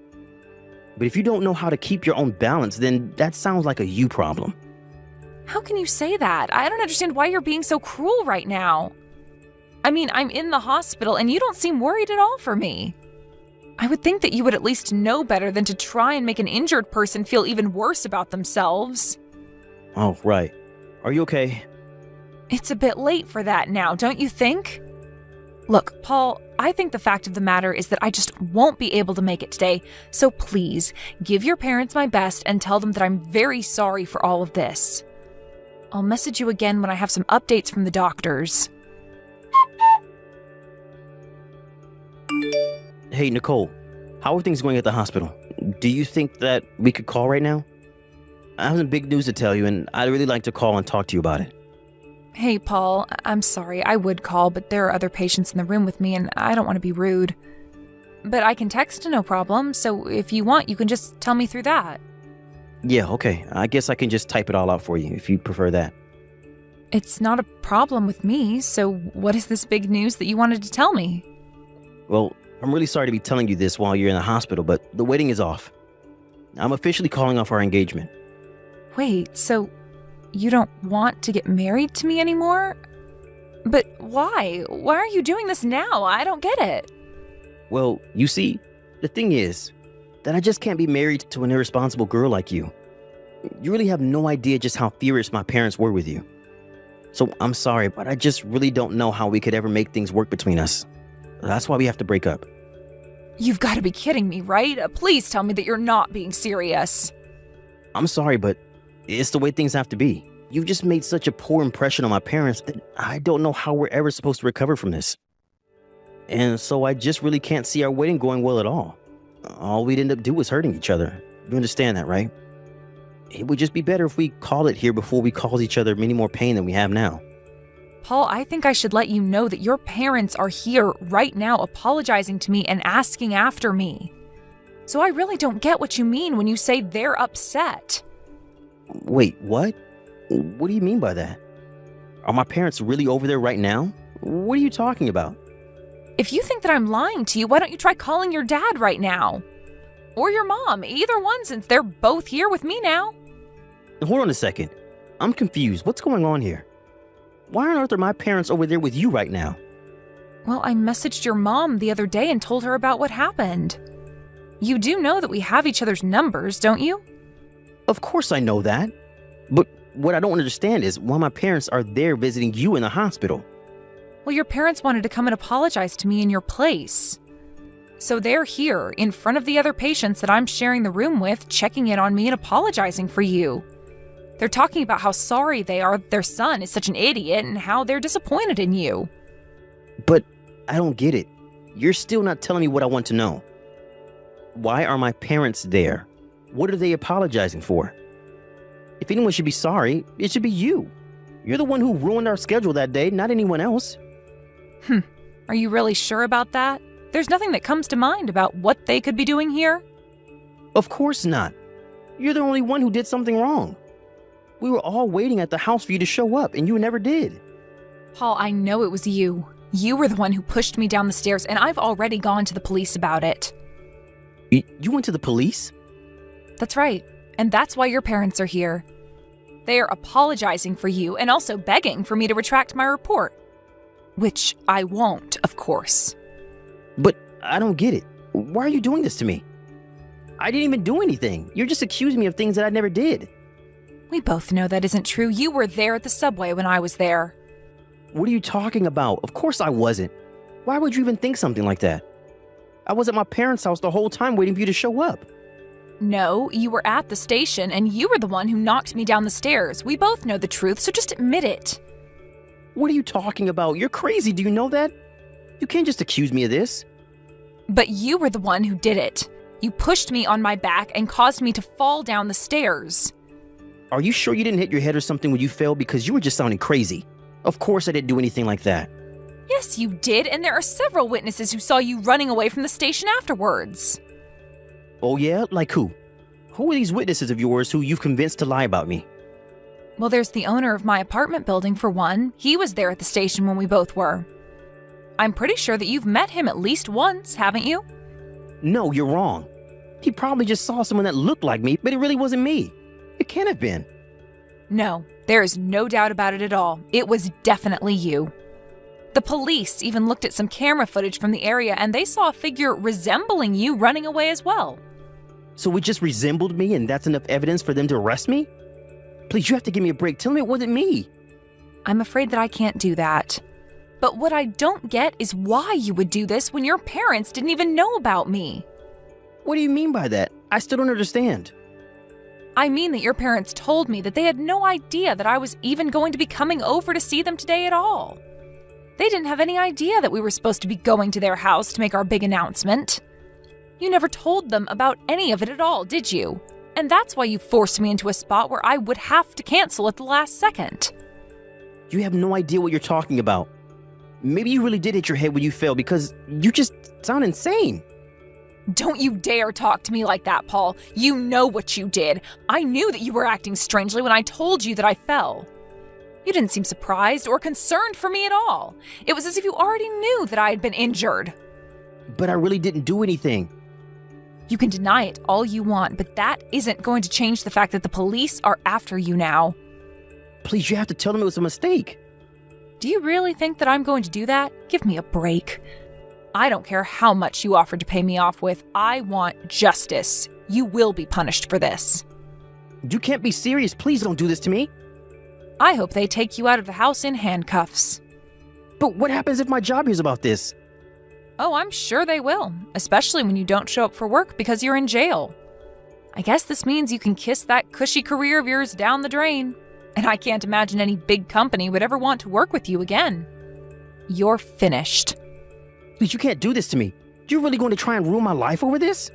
But if you don't know how to keep your own balance, then that sounds like a you problem. How can you say that? I don't understand why you're being so cruel right now. I mean, I'm in the hospital and you don't seem worried at all for me. I would think that you would at least know better than to try and make an injured person feel even worse about themselves. Oh, right. Are you okay? It's a bit late for that now, don't you think? Look, Paul, I think the fact of the matter is that I just won't be able to make it today, so please, give your parents my best and tell them that I'm very sorry for all of this. I'll message you again when I have some updates from the doctors. Hey, Nicole, how are things going at the hospital? Do you think that we could call right now? I have some big news to tell you, and I'd really like to call and talk to you about it. Hey, Paul, I'm sorry, I would call, but there are other patients in the room with me, and I don't want to be rude. But I can text, no problem, so if you want, you can just tell me through that. Yeah, okay. I guess I can just type it all out for you, if you prefer that. It's not a problem with me, so what is this big news that you wanted to tell me? Well, I'm really sorry to be telling you this while you're in the hospital, but the wedding is off. I'm officially calling off our engagement. Wait, so you don't want to get married to me anymore? But why? Why are you doing this now? I don't get it. Well, you see, the thing is that I just can't be married to an irresponsible girl like you. You really have no idea just how furious my parents were with you. So I'm sorry, but I just really don't know how we could ever make things work between us. That's why we have to break up. You've got to be kidding me, right? Please tell me that you're not being serious. I'm sorry, but it's the way things have to be. You just made such a poor impression on my parents that I don't know how we're ever supposed to recover from this. And so I just really can't see our wedding going well at all. All we'd end up doing is hurting each other. You understand that, right? It would just be better if we called it here before we cause each other many more pain than we have now. Paul, I think I should let you know that your parents are here right now apologizing to me and asking after me. So I really don't get what you mean when you say they're upset. Wait, what? What do you mean by that? Are my parents really over there right now? What are you talking about? If you think that I'm lying to you, why don't you try calling your dad right now? Or your mom, either one, since they're both here with me now. Hold on a second. I'm confused. What's going on here? Why on earth are my parents over there with you right now? Well, I messaged your mom the other day and told her about what happened. You do know that we have each other's numbers, don't you? Of course I know that. But what I don't understand is why my parents are there visiting you in the hospital. Well, your parents wanted to come and apologize to me in your place. So they're here, in front of the other patients that I'm sharing the room with, checking in on me and apologizing for you. They're talking about how sorry they are that their son is such an idiot and how they're disappointed in you. But I don't get it. You're still not telling me what I want to know. Why are my parents there? What are they apologizing for? If anyone should be sorry, it should be you. You're the one who ruined our schedule that day, not anyone else. Are you really sure about that? There's nothing that comes to mind about what they could be doing here? Of course not. You're the only one who did something wrong. We were all waiting at the house for you to show up, and you never did. Paul, I know it was you. You were the one who pushed me down the stairs, and I've already gone to the police about it. You went to the police? That's right, and that's why your parents are here. They are apologizing for you and also begging for me to retract my report. Which I won't, of course. But I don't get it. Why are you doing this to me? I didn't even do anything. You're just accusing me of things that I never did. We both know that isn't true. You were there at the subway when I was there. What are you talking about? Of course I wasn't. Why would you even think something like that? I was at my parents' house the whole time waiting for you to show up. No, you were at the station, and you were the one who knocked me down the stairs. We both know the truth, so just admit it. What are you talking about? You're crazy, do you know that? You can't just accuse me of this. But you were the one who did it. You pushed me on my back and caused me to fall down the stairs. Are you sure you didn't hit your head or something when you fell? Because you were just sounding crazy. Of course I didn't do anything like that. Yes, you did, and there are several witnesses who saw you running away from the station afterwards. Oh yeah? Like who? Who are these witnesses of yours who you've convinced to lie about me? Well, there's the owner of my apartment building, for one. He was there at the station when we both were. I'm pretty sure that you've met him at least once, haven't you? No, you're wrong. He probably just saw someone that looked like me, but it really wasn't me. It can't have been. No, there is no doubt about it at all. It was definitely you. The police even looked at some camera footage from the area, and they saw a figure resembling you running away as well. So it just resembled me, and that's enough evidence for them to arrest me? Please, you have to give me a break. Tell me it wasn't me. I'm afraid that I can't do that. But what I don't get is why you would do this when your parents didn't even know about me. What do you mean by that? I still don't understand. I mean that your parents told me that they had no idea that I was even going to be coming over to see them today at all. They didn't have any idea that we were supposed to be going to their house to make our big announcement. You never told them about any of it at all, did you? And that's why you forced me into a spot where I would have to cancel at the last second. You have no idea what you're talking about. Maybe you really did hit your head when you fell because you just sound insane. Don't you dare talk to me like that, Paul. You know what you did. I knew that you were acting strangely when I told you that I fell. You didn't seem surprised or concerned for me at all. It was as if you already knew that I had been injured. But I really didn't do anything. You can deny it all you want, but that isn't going to change the fact that the police are after you now. Please, you have to tell them it was a mistake. Do you really think that I'm going to do that? Give me a break. I don't care how much you offered to pay me off with. I want justice. You will be punished for this. You can't be serious. Please don't do this to me. I hope they take you out of the house in handcuffs. But what happens if my job hears about this? Oh, I'm sure they will, especially when you don't show up for work because you're in jail. I guess this means you can kiss that cushy career of yours down the drain. And I can't imagine any big company would ever want to work with you again. You're finished. Please, you can't do this to me. You're really going to try and ruin my life over this?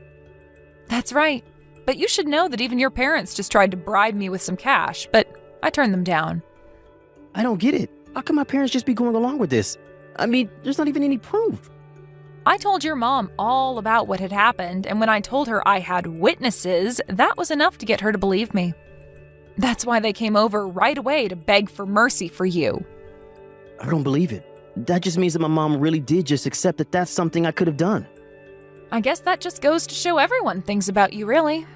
That's right. But you should know that even your parents just tried to bribe me with some cash, but I turned them down. I don't get it. How can my parents just be going along with this? I mean, there's not even any proof. I told your mom all about what had happened, and when I told her I had witnesses, that was enough to get her to believe me. That's why they came over right away to beg for mercy for you. I don't believe it. That just means that my mom really did just accept that that's something I could have done. I guess that just goes to show everyone things about you, really.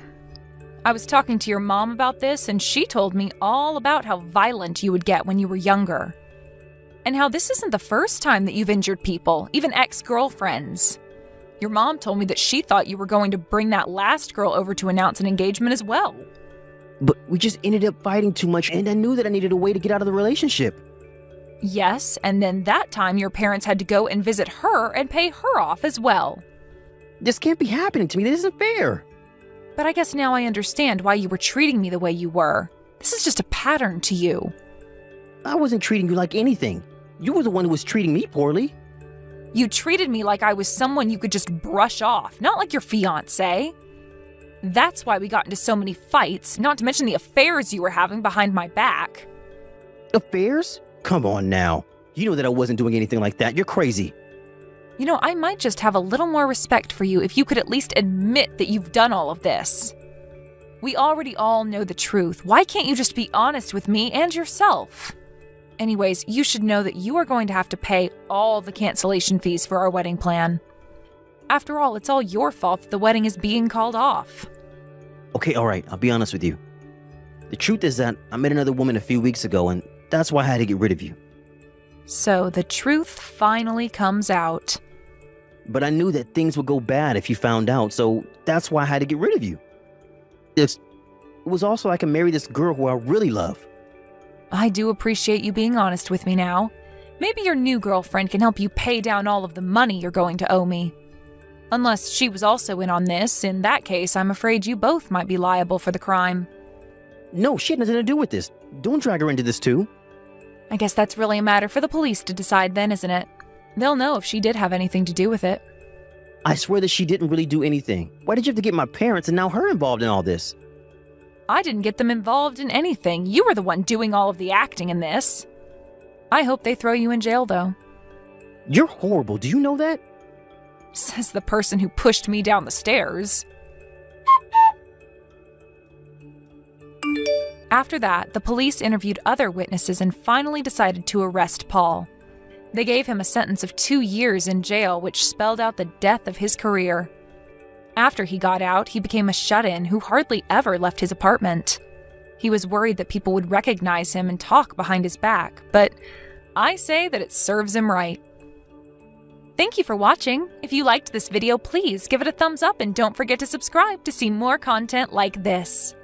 I was talking to your mom about this, and she told me all about how violent you would get when you were younger. And how this isn't the first time that you've injured people, even ex-girlfriends. Your mom told me that she thought you were going to bring that last girl over to announce an engagement as well. But we just ended up fighting too much, and I knew that I needed a way to get out of the relationship. Yes, and then that time your parents had to go and visit her and pay her off as well. This can't be happening to me. This isn't fair. But I guess now I understand why you were treating me the way you were. This is just a pattern to you. I wasn't treating you like anything. You were the one who was treating me poorly. You treated me like I was someone you could just brush off, not like your fiancé. That's why we got into so many fights, not to mention the affairs you were having behind my back. Affairs? Come on now. You know that I wasn't doing anything like that. You're crazy. You know, I might just have a little more respect for you if you could at least admit that you've done all of this. We already all know the truth. Why can't you just be honest with me and yourself? Anyways, you should know that you are going to have to pay all the cancellation fees for our wedding plan. After all, it's all your fault that the wedding is being called off. Okay, all right. I'll be honest with you. The truth is that I met another woman a few weeks ago, and that's why I had to get rid of you. So the truth finally comes out. But I knew that things would go bad if you found out, so that's why I had to get rid of you. It was also I can marry this girl who I really love. I do appreciate you being honest with me now. Maybe your new girlfriend can help you pay down all of the money you're going to owe me. Unless she was also in on this, in that case, I'm afraid you both might be liable for the crime. No, she had nothing to do with this. Don't drag her into this too. I guess that's really a matter for the police to decide then, isn't it? They'll know if she did have anything to do with it. I swear that she didn't really do anything. Why did you have to get my parents and now her involved in all this? I didn't get them involved in anything. You were the one doing all of the acting in this. I hope they throw you in jail, though. You're horrible. Do you know that? Says the person who pushed me down the stairs. After that, the police interviewed other witnesses and finally decided to arrest Paul. They gave him a sentence of 2 years in jail, which spelled out the death of his career. After he got out, he became a shut-in who hardly ever left his apartment. He was worried that people would recognize him and talk behind his back, but I say that it serves him right. Thank you for watching. If you liked this video, please give it a thumbs up and don't forget to subscribe to see more content like this.